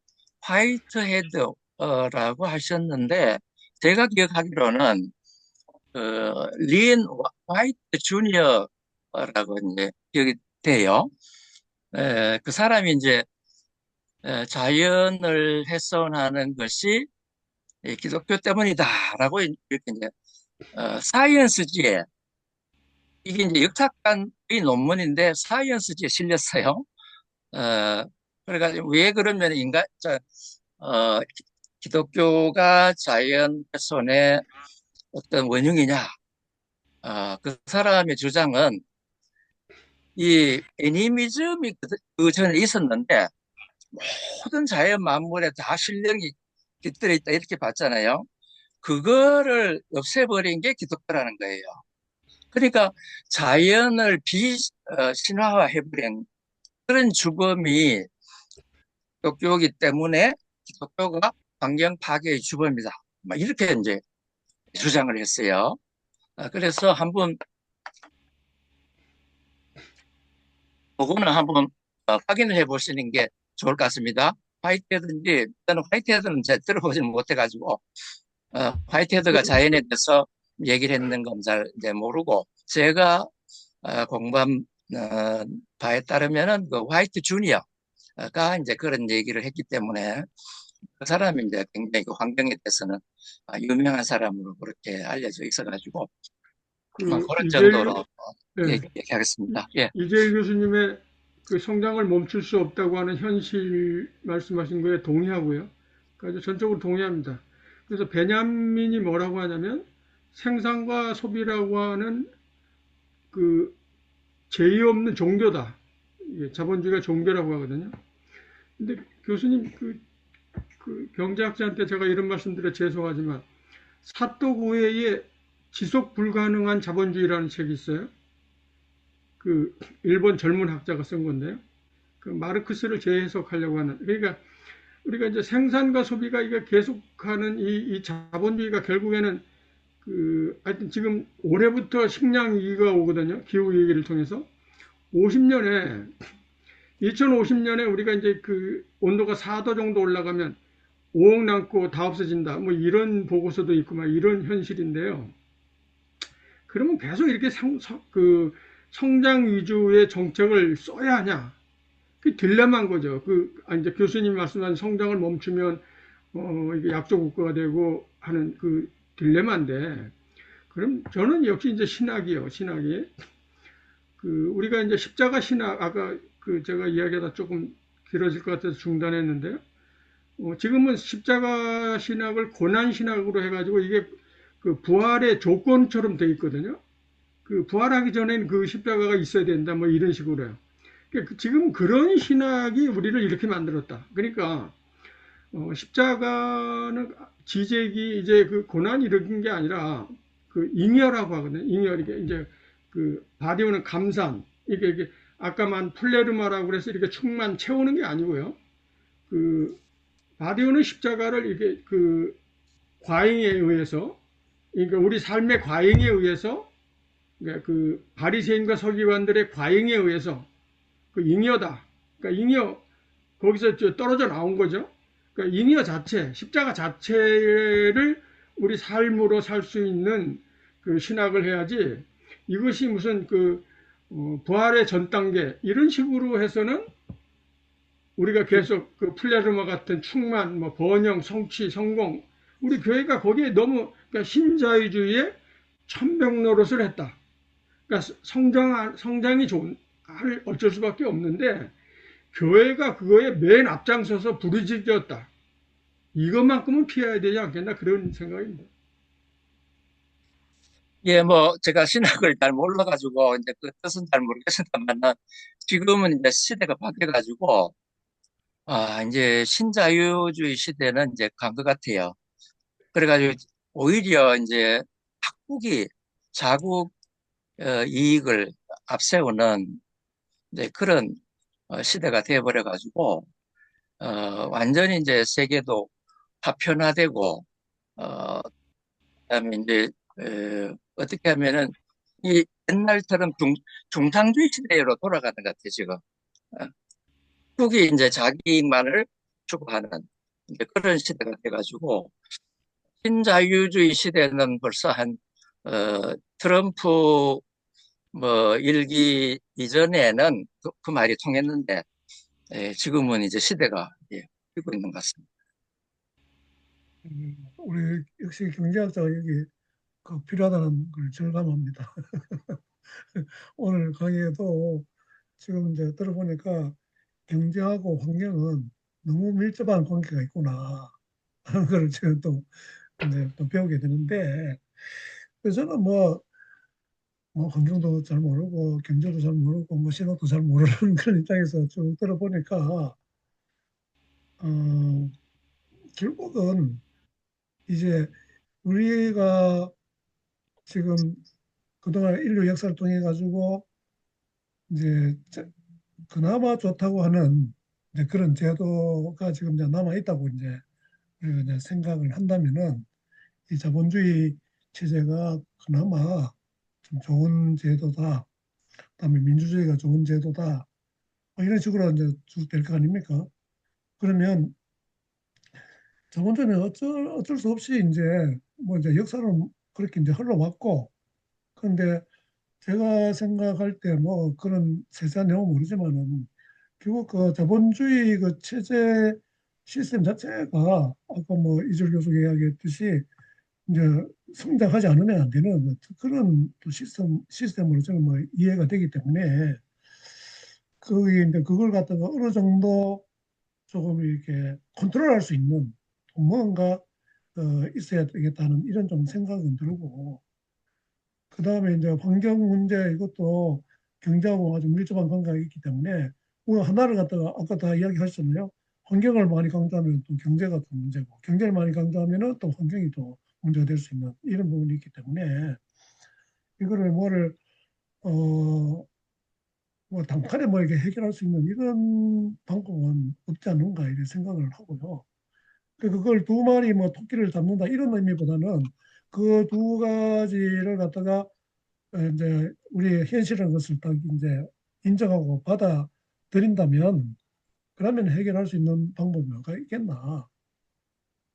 화이트헤드라고 하셨는데 제가 기억하기로는 린 화이트 주니어라고 이제 기억이 돼요. 그 사람이 이제 자연을 훼손하는 것이 기독교 때문이다라고 이렇게 이제 사이언스지에 이게 이제 역학관의 논문인데 사이언스지에 실렸어요. 그래가지고 왜 그러면 기독교가 자연 훼손의 어떤 원흉이냐? 그 사람의 주장은 이 애니미즘이 그 전에 있었는데 모든 자연 만물에 다 신령이 깃들어 있다 이렇게 봤잖아요. 그거를 없애버린 게 기독교라는 거예요. 그러니까 자연을 신화화해버린 그런 주범이 기독교이기 때문에 기독교가 환경 파괴의 주범이다. 막 이렇게 이제 주장을 했어요. 그래서 한번 그거는 한번 확인을 해보시는 게 좋을 것 같습니다. 화이트헤드인지 저는 화이트헤드는 제가 들어보지 못해가지고 화이트헤드가 자연에 대해서 얘기를 했는 건 잘 이제 모르고 제가 공부한 바에 따르면은 그 화이트 주니어가 이제 그런 얘기를 했기 때문에 그 사람이 이제 굉장히 그 환경에 대해서는 유명한 사람으로 그렇게 알려져 있어가지고 그런 정도로 예, 얘기하겠습니다. 예. 이재일 교수님의 그 성장을 멈출 수 없다고 하는 현실 말씀하신 거에 동의하고요. 그래서 전적으로 동의합니다. 그래서 베냐민이 뭐라고 하냐면 생산과 소비라고 하는 그 죄의 없는 종교다. 자본주의가 종교라고 하거든요. 근데 교수님 그 경제학자한테 제가 이런 말씀드려 죄송하지만 사토 구에의 지속 불가능한 자본주의라는 책이 있어요. 그 일본 젊은 학자가 쓴 건데요. 그 마르크스를 재해석하려고 하는 그러니까 우리가 이제 생산과 소비가 이게 계속하는 이 자본주의가 결국에는 하여튼 지금 올해부터 식량 위기가 오거든요. 기후 위기를 통해서 50년에 2050년에 우리가 이제 그 온도가 4도 정도 올라가면 5억 남고 다 없어진다. 뭐 이런 보고서도 있고 막 이런 현실인데요. 그러면 계속 이렇게 성장 위주의 정책을 써야 하냐? 그 딜레마인 거죠. 이제 교수님 말씀하신 성장을 멈추면 이게 약소 국가가 되고 하는 그 딜레마인데, 그럼 저는 역시 이제 신학이요. 신학이 우리가 이제 십자가 신학 아까 제가 이야기하다 조금 길어질 것 같아서 중단했는데요. 지금은 십자가 신학을 고난 신학으로 해가지고 이게 그 부활의 조건처럼 돼 있거든요. 부활하기 전엔 그 십자가가 있어야 된다, 뭐 이런 식으로요. 그러니까 지금 그런 신학이 우리를 이렇게 만들었다. 그러니까 십자가는 지적이 이제 그 고난이 이런 게 아니라 잉여라고 하거든요. 잉여 이게 이제 바디오는 감산, 이게 아까만 플레르마라고 그래서 이렇게 축만 채우는 게 아니고요. 그 바디오는 십자가를 이게 그 과잉에 의해서, 그러니까 우리 삶의 과잉에 의해서, 그러니까 그 바리새인과 서기관들의 과잉에 의해서 그 잉여다. 그러니까 잉여 거기서 떨어져 나온 거죠. 그러니까 잉여 자체, 십자가 자체를 우리 삶으로 살 수 있는 그 신학을 해야지, 이것이 무슨 그 부활의 전 단계 이런 식으로 해서는 우리가 계속 그 플레르마 같은 충만, 뭐 번영, 성취, 성공, 우리 교회가 거기에 너무 그러니까 신자유주의의 천병 노릇을 했다. 그러니까 성장이 좋은 어쩔 수밖에 없는데 교회가 그거에 맨 앞장서서 부르짖었다. 이것만큼은 피해야 되지 않겠나 그런 생각입니다. 예, 뭐, 제가 신학을 잘 몰라가지고, 이제 그 뜻은 잘 모르겠습니다만, 지금은 이제 시대가 바뀌어가지고, 이제 신자유주의 시대는 이제 간 것 같아요. 그래가지고, 오히려 이제 학국이 자국 이익을 앞세우는 이제 그런 시대가 되어버려가지고, 완전히 이제 세계도 파편화되고, 어, 그다음에 이제 어떻게 하면은 이 옛날처럼 중상주의 시대로 돌아가는 것 같아요, 지금. 어, 국이 이제 자기 이익만을 추구하는 이제 그런 시대가 돼가지고 신자유주의 시대는 벌써 트럼프 뭐 일기 이전에는 그 말이 통했는데 지금은 이제 시대가 바뀌고 있는 것 같습니다. 우리 역시 경제학자가 여기 필요하다는 걸 절감합니다. 오늘 강의에도 지금 이제 들어보니까 경제하고 환경은 너무 밀접한 관계가 있구나 하는 걸 지금 또 이제 또 배우게 되는데, 그래서 저는 뭐 환경도 잘 모르고 경제도 잘 모르고 뭐 신학도 잘 모르는 그런 입장에서 쭉 들어보니까 어, 결국은 이제 우리가 지금 그동안 인류 역사를 통해 가지고 이제 그나마 좋다고 하는 이제 그런 제도가 지금 이제 남아 있다고 이제 우리가 이제 생각을 한다면은 이 자본주의 체제가 그나마 좀 좋은 제도다. 그다음에 민주주의가 좋은 제도다. 뭐 이런 식으로 이제 쭉 될 거 아닙니까? 그러면 자본주의는 어쩔 수 없이 이제 뭐 이제 역사는 그렇게 이제 흘러왔고, 그런데 제가 생각할 때 뭐 그런 세세한 내용은 모르지만은 결국 그 자본주의 그 체제 시스템 자체가 아까 뭐 이철 교수가 이야기했듯이 이제 성장하지 않으면 안 되는 그런 또 시스템으로 저는 뭐 이해가 되기 때문에 그게 이제 그걸 갖다가 어느 정도 조금 이렇게 컨트롤할 수 있는 뭔가 있어야 되겠다는 이런 좀 생각은 들고, 그 다음에 이제 환경 문제 이것도 경제하고 아주 밀접한 관계가 있기 때문에 뭐 하나를 갖다가 아까 다 이야기하셨잖아요. 환경을 많이 강조하면 또 경제가 또 문제고, 경제를 많이 강조하면 또 환경이 또 문제가 될 수 있는 이런 부분이 있기 때문에 이거를 어, 뭐 단칼에 뭐 이렇게 해결할 수 있는 이런 방법은 없지 않는가 이런 생각을 하고요. 그걸 두 마리 뭐 토끼를 잡는다 이런 의미보다는 그 두 가지를 갖다가 이제 우리의 현실이라는 것을 딱 이제 인정하고 받아들인다면 그러면 해결할 수 있는 방법이 뭐가 있겠나?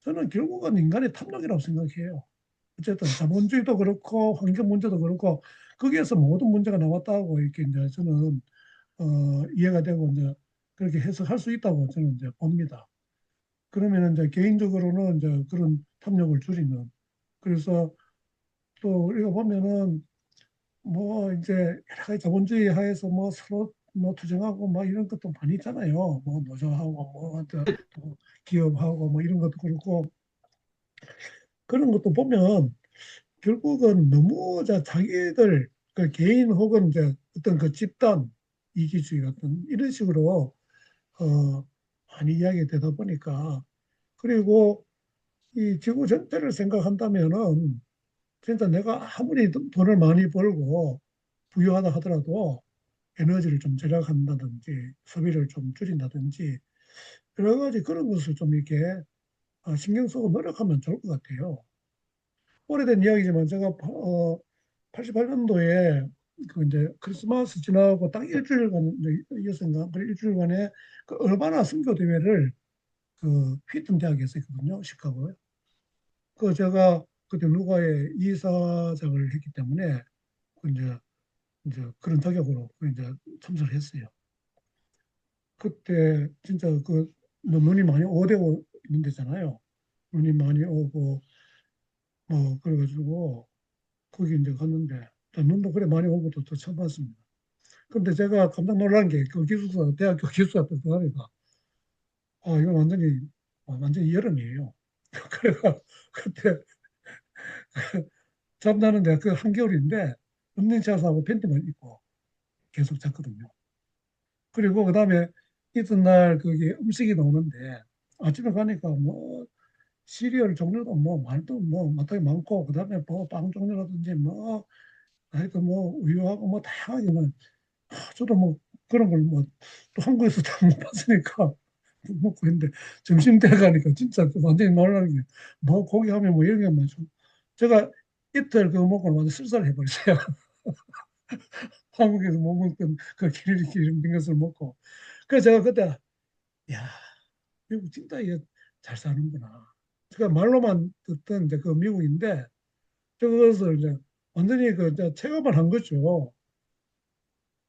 저는 결국은 인간의 탐욕이라고 생각해요. 어쨌든 자본주의도 그렇고 환경 문제도 그렇고 거기에서 모든 문제가 나왔다고 이렇게 이제 저는 이해가 되고 이제 그렇게 해석할 수 있다고 저는 이제 봅니다. 그러면 이제 개인적으로는 이제 그런 탐욕을 줄이는, 그래서 또 우리가 보면은 뭐 이제 여러 가지 자본주의 하에서 뭐 서로 뭐 투쟁하고 막 이런 것도 많이 있잖아요. 뭐 노조하고 또 기업하고 뭐 이런 것도 그렇고 그런 것도 보면 결국은 너무 자기들 그 개인 혹은 이제 어떤 그 집단 이기주의 같은 이런 식으로 많이 이야기가 되다 보니까, 그리고 이 지구 전체를 생각한다면은 진짜 내가 아무리 돈을 많이 벌고 부유하다 하더라도 에너지를 좀 절약한다든지 소비를 좀 줄인다든지 여러 가지 그런 것을 좀 이렇게 신경 쓰고 노력하면 좋을 것 같아요. 오래된 이야기지만 제가 88년도에 그 이제 크리스마스 지나고 딱 일주일간 이었습니다. 그 일주일간에 그 얼바나 선교 대회를 그 휘튼 대학에서 했거든요, 시카고에. 그 제가 그때 루가의 이사장을 했기 때문에 그 이제 그런 자격으로 그 이제 참석을 했어요. 그때 진짜 그 눈이 많이 오대고 있는 데잖아요. 눈이 많이 오고 뭐 그래가지고 거기 이제 갔는데 눈도 그래 많이 오고 또 처음 봤습니다. 근데 제가 깜짝 놀란 게 그 기숙사 대학교 기숙사 personali가 이건 완전히 여름이에요. 그래가 그때 잠자는데 그 한겨울인데 런닝샷하고 팬티만 입고 계속 잤거든요. 그리고 그다음에 이튿날 그게 음식이 나오는데 아침에 가니까 뭐 시리얼 종류도 뭐 말도 뭐 되게 많고 그다음에 뭐 빵 종류라든지 뭐 하여튼 뭐 우유하고 뭐 다양하게는 저도 뭐 그런 걸 뭐 또 한국에서 다 못 봤으니까 먹고 있는데 점심 때 가니까 진짜 완전히 놀라는 게 뭐 고기 하면 뭐 이런 게 많죠. 제가 이틀 그거 먹고 완전 실사를 해버렸어요. 한국에서 못 먹던 그 기름 것을 먹고. 그래서 제가 그때 야 미국 진짜 이게 잘 사는구나. 제가 말로만 듣던 이제 그 미국인데 그것을 이제 완전히 그 이제 체감을 한 거죠.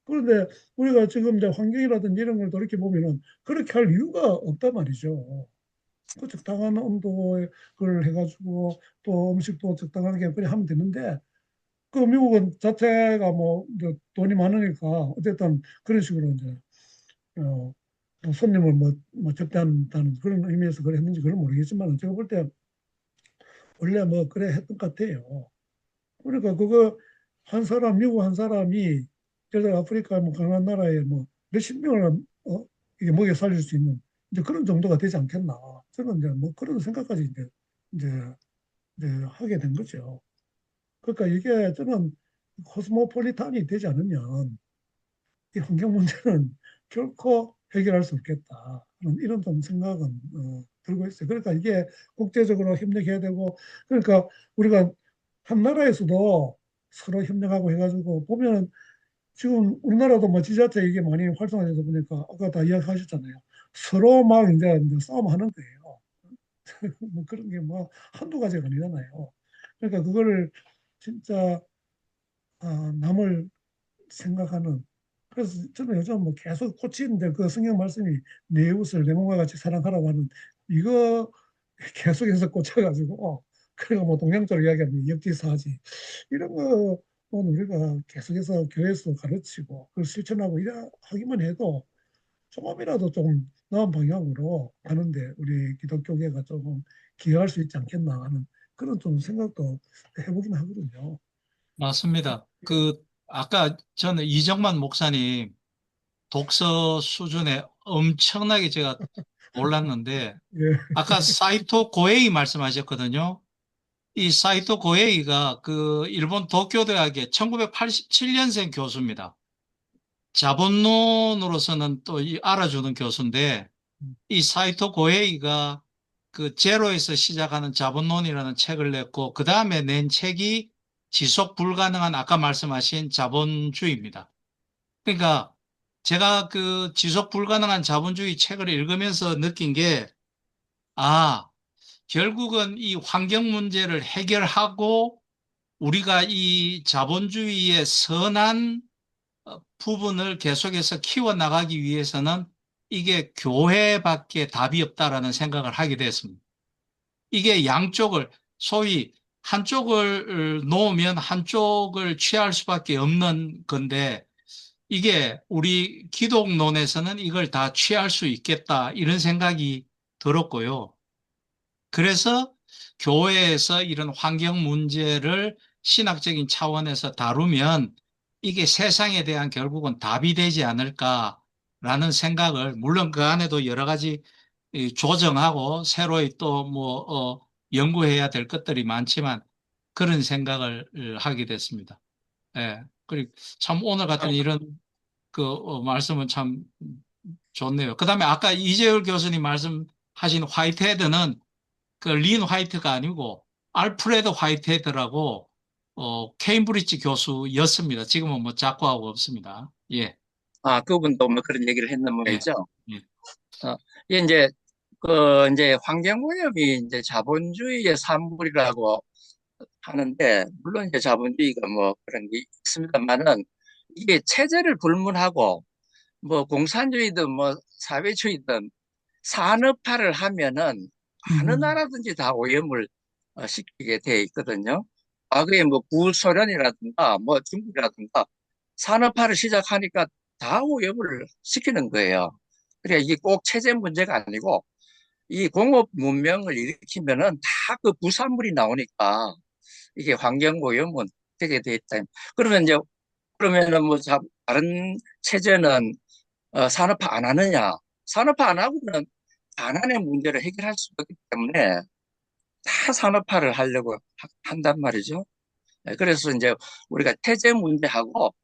그런데 우리가 지금 이제 환경이라든지 이런 걸 돌이켜 보면은 그렇게 할 이유가 없단 말이죠. 그 적당한 온도에 그걸 해가지고 또 음식도 적당하게 그냥 하면 되는데 그 미국은 자체가 뭐 이제 돈이 많으니까 어쨌든 그런 식으로 이제 어, 뭐 손님을 뭐 접대한다는 그런 의미에서 그래 했는지 그건 모르겠지만 제가 볼 때 원래 뭐 그래 했던 것 같아요. 그러니까 그거 한 사람 미국 한 사람이 예를 들어 아프리카 뭐 가난한 나라에 뭐 몇십 명을 이게 먹여 살릴 수 있는 이제 그런 정도가 되지 않겠나. 저는 이제 뭐 그런 생각까지 이제, 이제 하게 된 거죠. 그러니까 이게 저는 코스모폴리탄이 되지 않으면 이 환경 문제는 결코 해결할 수 없겠다. 이런 좀 생각은 들고 있어요. 그러니까 이게 국제적으로 협력해야 되고, 그러니까 우리가 한 나라에서도 서로 협력하고 해가지고 보면 지금 우리나라도 뭐 지자체 이게 많이 활성화돼서 보니까 아까 다 이야기하셨잖아요. 서로 막 이제 싸움하는 거예요. 뭐 그런 게 뭐 한두 가지가 아니잖아요. 그러니까 그거를 진짜 남을 생각하는. 그래서 저는 요즘 뭐 계속 꽂히는데 그 성경 말씀이 내 이웃을 내 몸과 같이 사랑하라고 하는 이거 계속해서 꽂혀가지고 그리고 뭐 동양적으로 이야기하면 역지사지 이런 거 우리가 계속해서 교회에서 가르치고 그걸 실천하고 이래 하기만 해도 조금이라도 좀 나은 방향으로 가는데 우리 기독교계가 조금 기여할 수 있지 않겠나 하는 그런 좀 생각도 해보긴 하거든요. 맞습니다. 아까 저는 이정만 목사님 독서 수준에 엄청나게 제가 놀랐는데, 예, 아까 사이토 고에이 말씀하셨거든요. 이 사이토 고에이가 그 일본 도쿄대학의 1987년생 교수입니다. 자본론으로서는 또 알아주는 교수인데, 이 사이토 고에이가 그 제로에서 시작하는 자본론이라는 책을 냈고, 그 다음에 낸 책이 지속 불가능한 아까 말씀하신 자본주의입니다. 그러니까 제가 그 지속 불가능한 자본주의 책을 읽으면서 느낀 게, 아, 결국은 이 환경 문제를 해결하고 우리가 이 자본주의의 선한 부분을 계속해서 키워나가기 위해서는 이게 교회밖에 답이 없다라는 생각을 하게 됐습니다. 이게 양쪽을 소위 한쪽을 놓으면 한쪽을 취할 수밖에 없는 건데 이게 우리 기독론에서는 이걸 다 취할 수 있겠다 이런 생각이 들었고요. 그래서 교회에서 이런 환경 문제를 신학적인 차원에서 다루면 이게 세상에 대한 결국은 답이 되지 않을까라는 생각을, 물론 그 안에도 여러 가지 조정하고 새로이 또 연구해야 될 것들이 많지만 그런 생각을 하게 됐습니다. 예. 그리고 참 오늘 같은 이런 말씀은 참 좋네요. 그 다음에 아까 이재열 교수님 말씀하신 화이트헤드는 그 린 화이트가 아니고 알프레드 화이트헤드라고 케임브리지 교수였습니다. 지금은 뭐 작고하고 없습니다. 예, 아, 그분도 뭐 그런 얘기를 했는 예, 모양이죠. 예. 이게 이제 환경오염이 이제 자본주의의 산물이라고 하는데, 물론 이제 자본주의가 뭐 그런 게 있습니다만은, 이게 체제를 불문하고, 뭐 공산주의든 뭐 사회주의든 산업화를 하면은 어느 나라든지 다 오염을 시키게 돼 있거든요. 과거에 뭐 구소련이라든가 뭐 중국이라든가 산업화를 시작하니까 다 오염을 시키는 거예요. 그러니까 이게 꼭 체제 문제가 아니고 이 공업 문명을 일으키면은 다 그 부산물이 나오니까 이게 환경 오염은 되게 돼 있다. 그러면 이제 그러면은 뭐 다른 체제는 산업화 안 하느냐? 산업화 안 하고는 가난의 문제를 해결할 수 없기 때문에 다 산업화를 하려고 한단 말이죠. 그래서 이제 우리가 태제 문제하고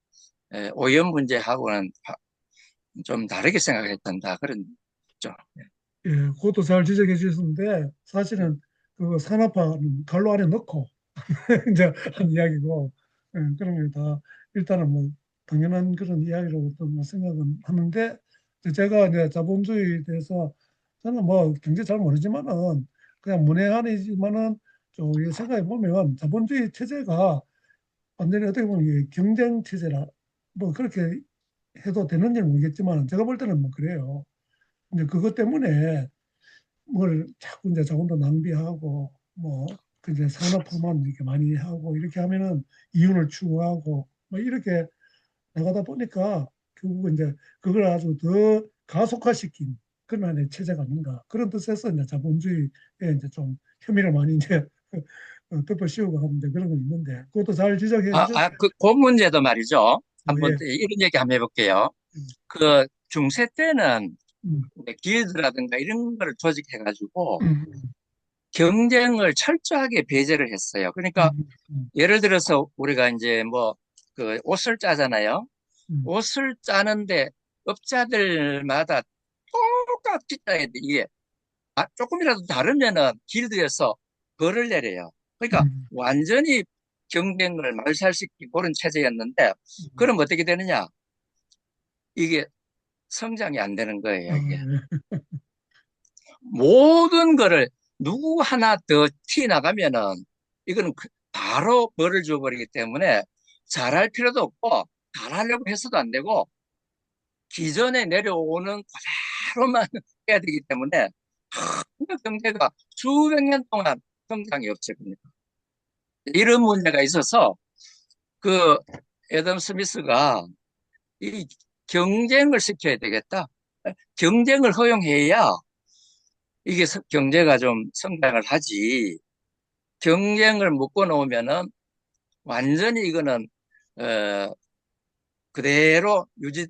오염 문제하고는 좀 다르게 생각해야 된다. 그런 거죠. 예, 그것도 잘 지적해 주셨는데 사실은 그 산업화는 갈로 안에 넣고 이제 한 이야기고 그런 게 다 일단은 뭐 당연한 그런 이야기라고 또 생각은 하는데 이제 제가 이제 자본주의에 대해서 저는 뭐 경제 잘 모르지만은 그냥 문외한이지만은 좀 생각해 보면 자본주의 체제가 완전히 어떻게 보면 이게 경쟁 체제라 뭐 그렇게 해도 되는지 모르겠지만 제가 볼 때는 뭐 그래요. 이제 그것 때문에 뭘 자꾸 이제 자원도 낭비하고 뭐 이제 산업화만 이렇게 많이 하고 이렇게 하면은 이윤을 추구하고 뭐 이렇게 나가다 보니까 결국 이제 그걸 아주 더 가속화시킨 그런 하나의 체제가 아닌가 그런 뜻에서 이제 자본주의에 이제 좀 혐의를 많이 이제 덮어 씌우고 하는데 그런 건 있는데 그것도 잘 지적해 주셨어요. 그 문제도 말이죠. 한번 예. 이런 얘기 한번 해볼게요. 음, 그 중세 때는 음, 길드라든가 이런 거를 조직해가지고 음, 경쟁을 철저하게 배제를 했어요. 그러니까 음, 예를 들어서 우리가 이제 뭐 그 옷을 짜잖아요. 음, 옷을 짜는데 업자들마다 똑같이 짜야 돼. 이게 조금이라도 다르면은 길드에서 벌을 내려요. 그러니까 음, 완전히 경쟁을 말살시키고 그런 체제였는데, 음. 그럼 어떻게 되느냐? 이게 성장이 안 되는 아, 거예요, 이게. 예. 모든 거를 누구 하나 더 티 나가면은 이거는 바로 벌을 줘버리기 때문에 잘할 필요도 없고 잘하려고 해서도 안 되고 기존에 내려오는 그대로만 해야 되기 때문에 한국 경제가 수백 년 동안 성장이 없었거든요. 이런 문제가 있어서 그 애덤 스미스가 이 경쟁을 시켜야 되겠다. 경쟁을 허용해야 이게 경제가 좀 성장을 하지. 경쟁을 묶어 놓으면은 완전히 이거는 어, 그대로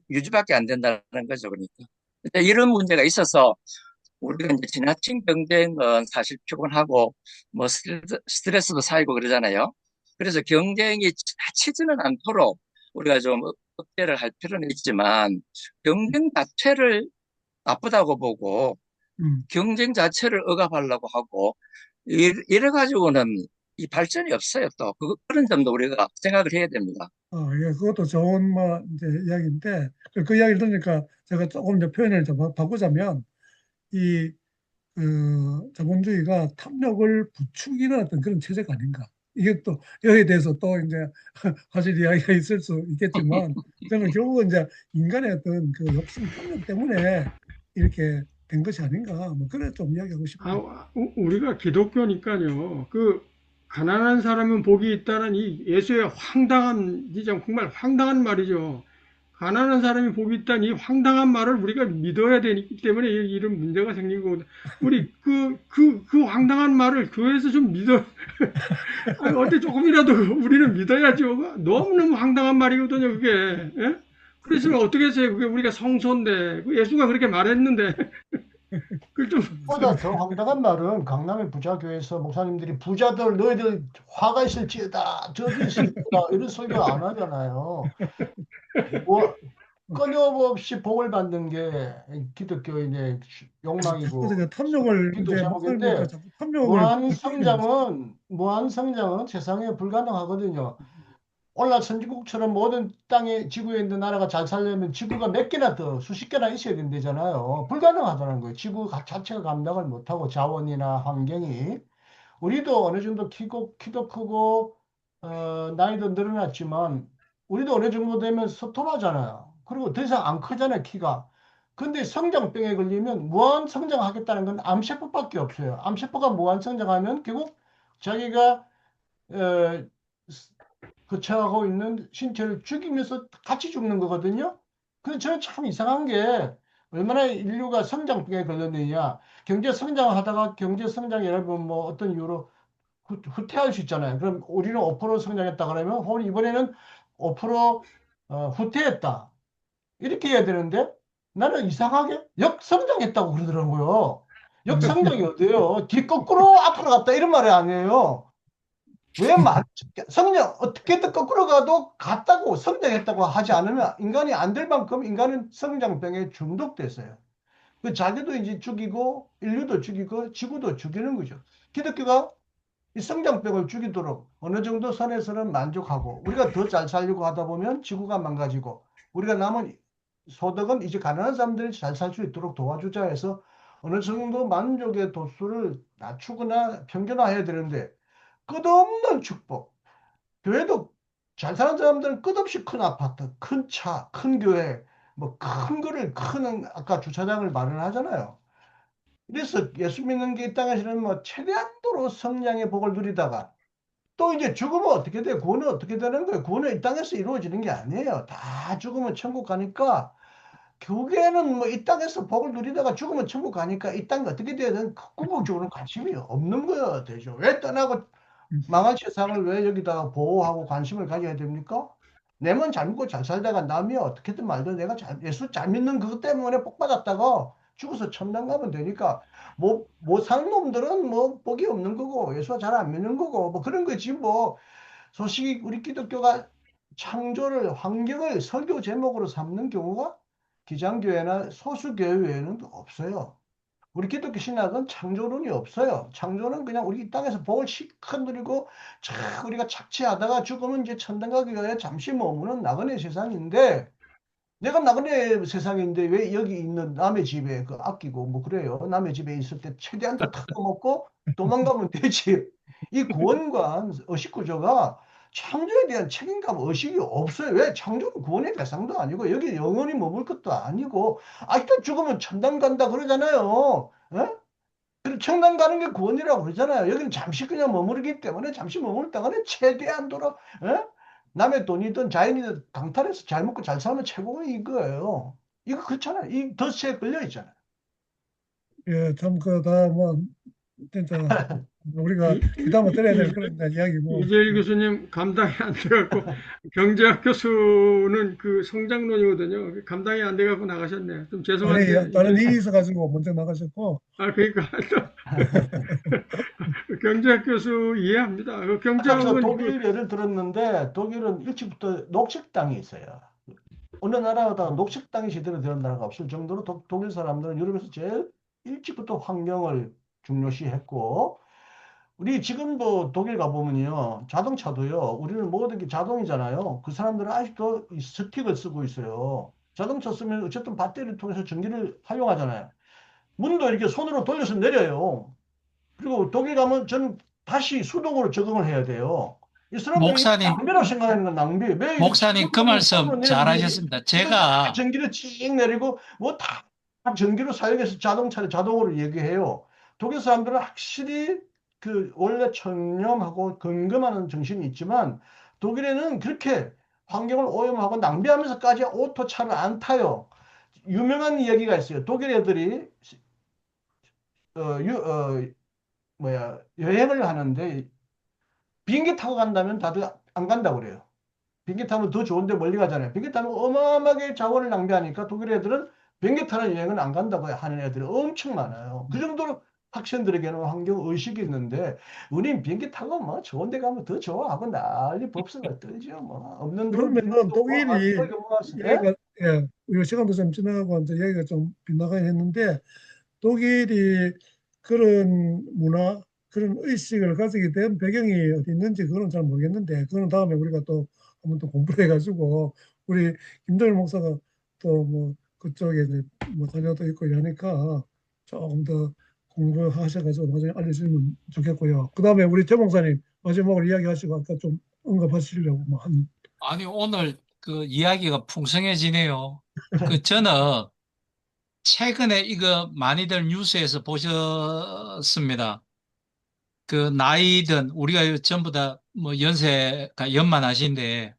유지밖에 안 된다는 거죠. 그러니까. 근데 이런 문제가 있어서 우리가 이제 지나친 경쟁은 사실 피곤하고 뭐 스트레스도 쌓이고 그러잖아요. 그래서 경쟁이 지나치지는 않도록 우리가 좀 억제를 할 필요는 있지만 경쟁 자체를 나쁘다고 보고 음. 경쟁 자체를 억압하려고 하고 이래 가지고는 이 발전이 없어요. 또 그런 점도 우리가 생각을 해야 됩니다. 예, 그것도 좋은 뭐 이제 이야기인데 그 이야기를 들으니까 제가 조금 이제 표현을 좀 바꾸자면 이 자본주의가 탐욕을 부추기는 어떤 그런 체제가 아닌가. 이게 또 여기에 대해서 또 이제 사실 이야기가 있을 수 있겠지만 저는 결국은 이제 인간의 어떤 그 욕심 탐욕 때문에 이렇게 된 것이 아닌가. 뭐 그래 좀 이야기하고 싶어요. 우리가 기독교니까요. 그 가난한 사람은 복이 있다는 이 예수의 황당한, 진짜 정말 황당한 말이죠. 가난한 사람이 복이 있다는 이 황당한 말을 우리가 믿어야 되기 때문에 이런 문제가 생기고, 우리 그 황당한 말을 교회에서 좀 믿어, 아니, 어때 조금이라도 우리는 믿어야죠. 너무너무 황당한 말이거든요, 그게. 예? 그랬으면 어떻게 했어요? 그게 우리가 성소인데, 예수가 그렇게 말했는데, 그걸 좀, 보다 더 황당한 말은 강남의 부자교회에서 목사님들이 부자들 너희들 화가 있을지어다 저기 있을지어다 이런 설교 안 하잖아요. 뭐 끊임없이 복을 받는 게 기독교인의 자꾸 욕망이고 제가 탐욕을 기도 이제 목사님부터 제목인데 자꾸 탐욕을 느끼는 무한 성장은 세상에 불가능하거든요. 오늘날 선진국처럼 모든 땅에 지구에 있는 나라가 잘 살려면 지구가 몇 개나 더 수십 개나 있어야 된다잖아요. 불가능하다는 거예요. 지구 자체가 감당을 못하고 자원이나 환경이. 우리도 어느 정도 키도 크고 나이도 늘어났지만 우리도 어느 정도 되면 서툴하잖아요. 그리고 더 이상 안 크잖아요, 키가. 근데 성장병에 걸리면 무한 성장하겠다는 건 암세포밖에 없어요. 암세포가 무한 성장하면 결국 자기가 어, 거쳐가고 있는 신체를 죽이면서 같이 죽는 거거든요. 그래서 저는 참 이상한 게 얼마나 인류가 성장병에 걸렸느냐. 경제 성장하다가 경제 성장 예를 들면 뭐 어떤 이유로 후퇴할 수 있잖아요. 그럼 우리는 5% 성장했다 그러면 혹은 이번에는 5% 후퇴했다. 이렇게 해야 되는데 나는 이상하게 역성장했다고 그러더라고요. 역성장이 어디예요? 뒤 거꾸로 앞으로 갔다 이런 말이 아니에요. 왜 성장 어떻게든 거꾸로 가도 갔다고 성장했다고 하지 않으면 인간이 안 될 만큼 인간은 성장병에 중독됐어요. 그 자기도 이제 죽이고 인류도 죽이고 지구도 죽이는 거죠. 기독교가 이 성장병을 죽이도록 어느 정도 선에서는 만족하고 우리가 더 잘 살려고 하다 보면 지구가 망가지고 우리가 남은 소득은 이제 가난한 사람들이 잘 살 수 있도록 도와주자 해서 어느 정도 만족의 도수를 낮추거나 평균화해야 되는데 끝없는 축복. 교회도 잘 사는 사람들은 끝없이 큰 아파트, 큰 차, 큰 교회, 뭐 큰 거를 큰 아까 주차장을 마련하잖아요. 그래서 예수 믿는 게 이 땅에서는 뭐 최대한도로 성량의 복을 누리다가 또 이제 죽으면 어떻게 돼? 구원은 어떻게 되는 거예요? 구원은 이 땅에서 이루어지는 게 아니에요. 다 죽으면 천국 가니까 교회는 뭐 이 땅에서 복을 누리다가 죽으면 천국 가니까 이 땅이 어떻게 되든 궁극적으로는 관심이 없는 거야 되죠. 왜 떠나고 망한 세상을 왜 여기다가 보호하고 관심을 가져야 됩니까? 내만 잘 먹고 잘 살다가 남이 어떻게든 말든 내가 예수 잘 믿는 그것 때문에 복 받았다가 죽어서 천당 가면 되니까 못 사는 놈들은 뭐 복이 없는 거고 예수 잘 안 믿는 거고 뭐 그런 거지 뭐 소식이 우리 기독교가 창조를 환경을 설교 제목으로 삼는 경우가 기장교회나 소수교회 외에는 없어요. 우리 기독교 신학은 창조론이 없어요. 창조는 그냥 우리 이 땅에서 복을 실컷 누리고 우리가 착취하다가 죽으면 이제 천당 가기 위해 잠시 머무는 나그네 세상인데 내가 나그네 세상인데 왜 여기 있는 남의 집에 그 아끼고 뭐 그래요. 남의 집에 있을 때 최대한도 탁도먹고 도망가면 되지. 이 구원관 의식 구조가 창조에 대한 책임감 의식이 없어요. 왜? 창조는 구원의 대상도 아니고 여기 영원히 머물 것도 아니고 아직도 죽으면 천당 간다 그러잖아요. 예? 그리고 천당 가는 게 구원이라고 그러잖아요. 여기는 잠시 그냥 머무르기 때문에 잠시 머물다가 최대한도로 예? 남의 돈이든 자연이든 강탈해서 잘 먹고 잘 살면 최고가 이거예요. 이거 그렇잖아요. 이 덫에 걸려 있잖아요. 예, 참, 다 뭐, 진짜, 우리가 이, 귀담아 들어야 될 이, 그런 이야기고. 이재일 교수님 감당이 안 돼갖고 경제학 교수는 그 성장론이거든요. 감당이 안 돼갖고 나가셨네요. 좀 죄송한데 다른 일이 있어가지고 먼저 나가셨고, 그러니까 경제학 교수 이해합니다. 그 아까 저 경제학은 독일 예를 들었는데 독일은 일찍부터 녹색당이 있어요. 어느 나라보다 녹색당이 제대로 되는 나라가 없을 정도로 독일 사람들은 유럽에서 제일 일찍부터 환경을 중요시했고 우리 지금도 독일 가보면요 자동차도요 우리는 모든 게 자동이잖아요. 그 사람들은 아직도 이 스틱을 쓰고 있어요. 자동차 쓰면 어쨌든 배터리를 통해서 전기를 활용하잖아요. 문도 이렇게 손으로 돌려서 내려요. 그리고 독일 가면 저는 다시 수동으로 적응을 해야 돼요. 이 사람들이 목사님, 낭비라고 생각하는 건 낭비. 왜 목사님 그 손으로 말씀 내리는지 잘하셨습니다. 이거 다 제가 전기를 쭉 내리고 뭐 다 전기로 사용해서 자동차를 자동으로 얘기해요. 독일 사람들은 확실히 그 원래 청렴하고 건강하는 정신이 있지만 독일에는 그렇게 환경을 오염하고 낭비하면서까지 오토차를 안 타요. 유명한 이야기가 있어요. 독일 애들이 어, 여행을 하는데 비행기 타고 간다면 다들 안 간다고 그래요. 비행기 타면 더 좋은데 멀리 가잖아요. 비행기 타면 어마어마하게 자원을 낭비하니까 독일 애들은 비행기 타는 여행은 안 간다고 하는 애들이 엄청 많아요. 그 정도로 학생들에게는 환경 의식이 있는데 우린 비행기 타고 뭐 좋은 데 가면 더 좋아하고 난리 법석을 떨죠. 뭐 없는 돈 그러면은 빌려도 뭐 독일이 이거 뭐 얘가 예, 우리가 시간도 좀 지나가고 이제 얘기가 좀 빗나가긴 했는데 독일이 그런 문화, 그런 의식을 가지게 된 배경이 어디 있는지 그건 잘 모르겠는데 그거는 다음에 우리가 또 한번 또 공부를 해가지고 우리 김정일 목사가 또 뭐 그쪽에 이제 뭐 자녀도 있고 이러니까 조금 더 공부하셔가지고 나중에 알려주시면 좋겠고요. 그 다음에 우리 최 목사님 마지막으로 이야기하시고 아까 좀 언급하시려고 뭐 한. 아니, 오늘 그 이야기가 풍성해지네요. 그 저는 최근에 이거 많이들 뉴스에서 보셨습니다. 그 나이든 우리가 전부 다 뭐 연세가 연만하신데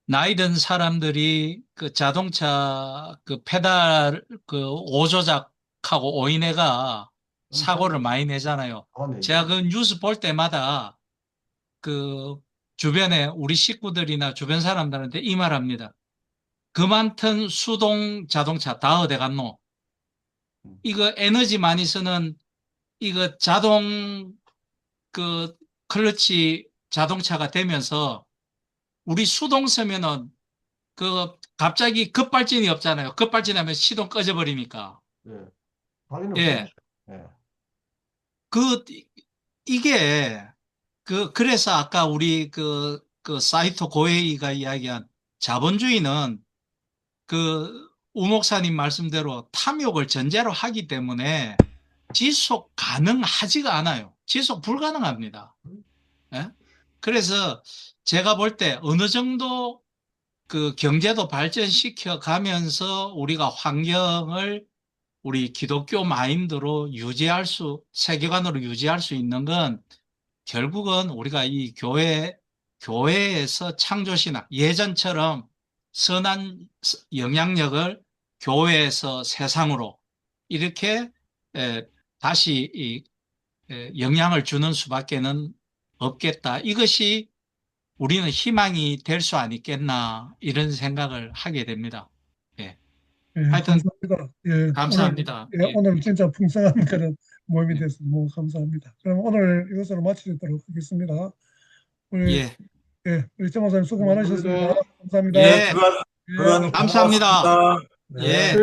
나이 든 사람들이 그 자동차 그 페달 그 오조작하고 오인해가 사고를 많이 내잖아요. 제가 그 뉴스 볼 때마다 그 주변에 우리 식구들이나 주변 사람들한테 이 말합니다. 그 많던 수동 자동차 다 어디 갔노? 이거 에너지 많이 쓰는 이거 자동 그 클러치 자동차가 되면서 우리 수동 쓰면은 그 갑자기 급발진이 없잖아요. 급발진하면 시동 꺼져버리니까. 예, 당연히 예. 없겠죠. 예. 그 이게 그래서 아까 우리 그 사이토 고에이가 이야기한 자본주의는 우 목사님 말씀대로 탐욕을 전제로 하기 때문에 지속 가능하지가 않아요. 지속 불가능합니다. 예? 그래서 제가 볼 때 어느 정도 그 경제도 발전시켜 가면서 우리가 환경을 우리 기독교 마인드로 세계관으로 유지할 수 있는 건 결국은 우리가 이 교회에서 창조신학, 예전처럼 선한 영향력을 교회에서 세상으로 이렇게 다시 영향을 주는 수밖에는 없겠다. 이것이 우리는 희망이 될 수 아니겠나 이런 생각을 하게 됩니다. 예. 예, 하여튼 감사합니다. 예, 감사합니다. 오늘, 예, 예. 오늘 진짜 풍성한 그런 모임이 예. 돼서 너무 감사합니다. 그럼 오늘 이것으로 마치도록 하겠습니다. 우리, 예. 예, 우리 정 목사님 수고 많으셨습니다. 감사합니다. 감사합니다. 예. 그간 예. 감사합니다. 고맙습니다. 네. 예.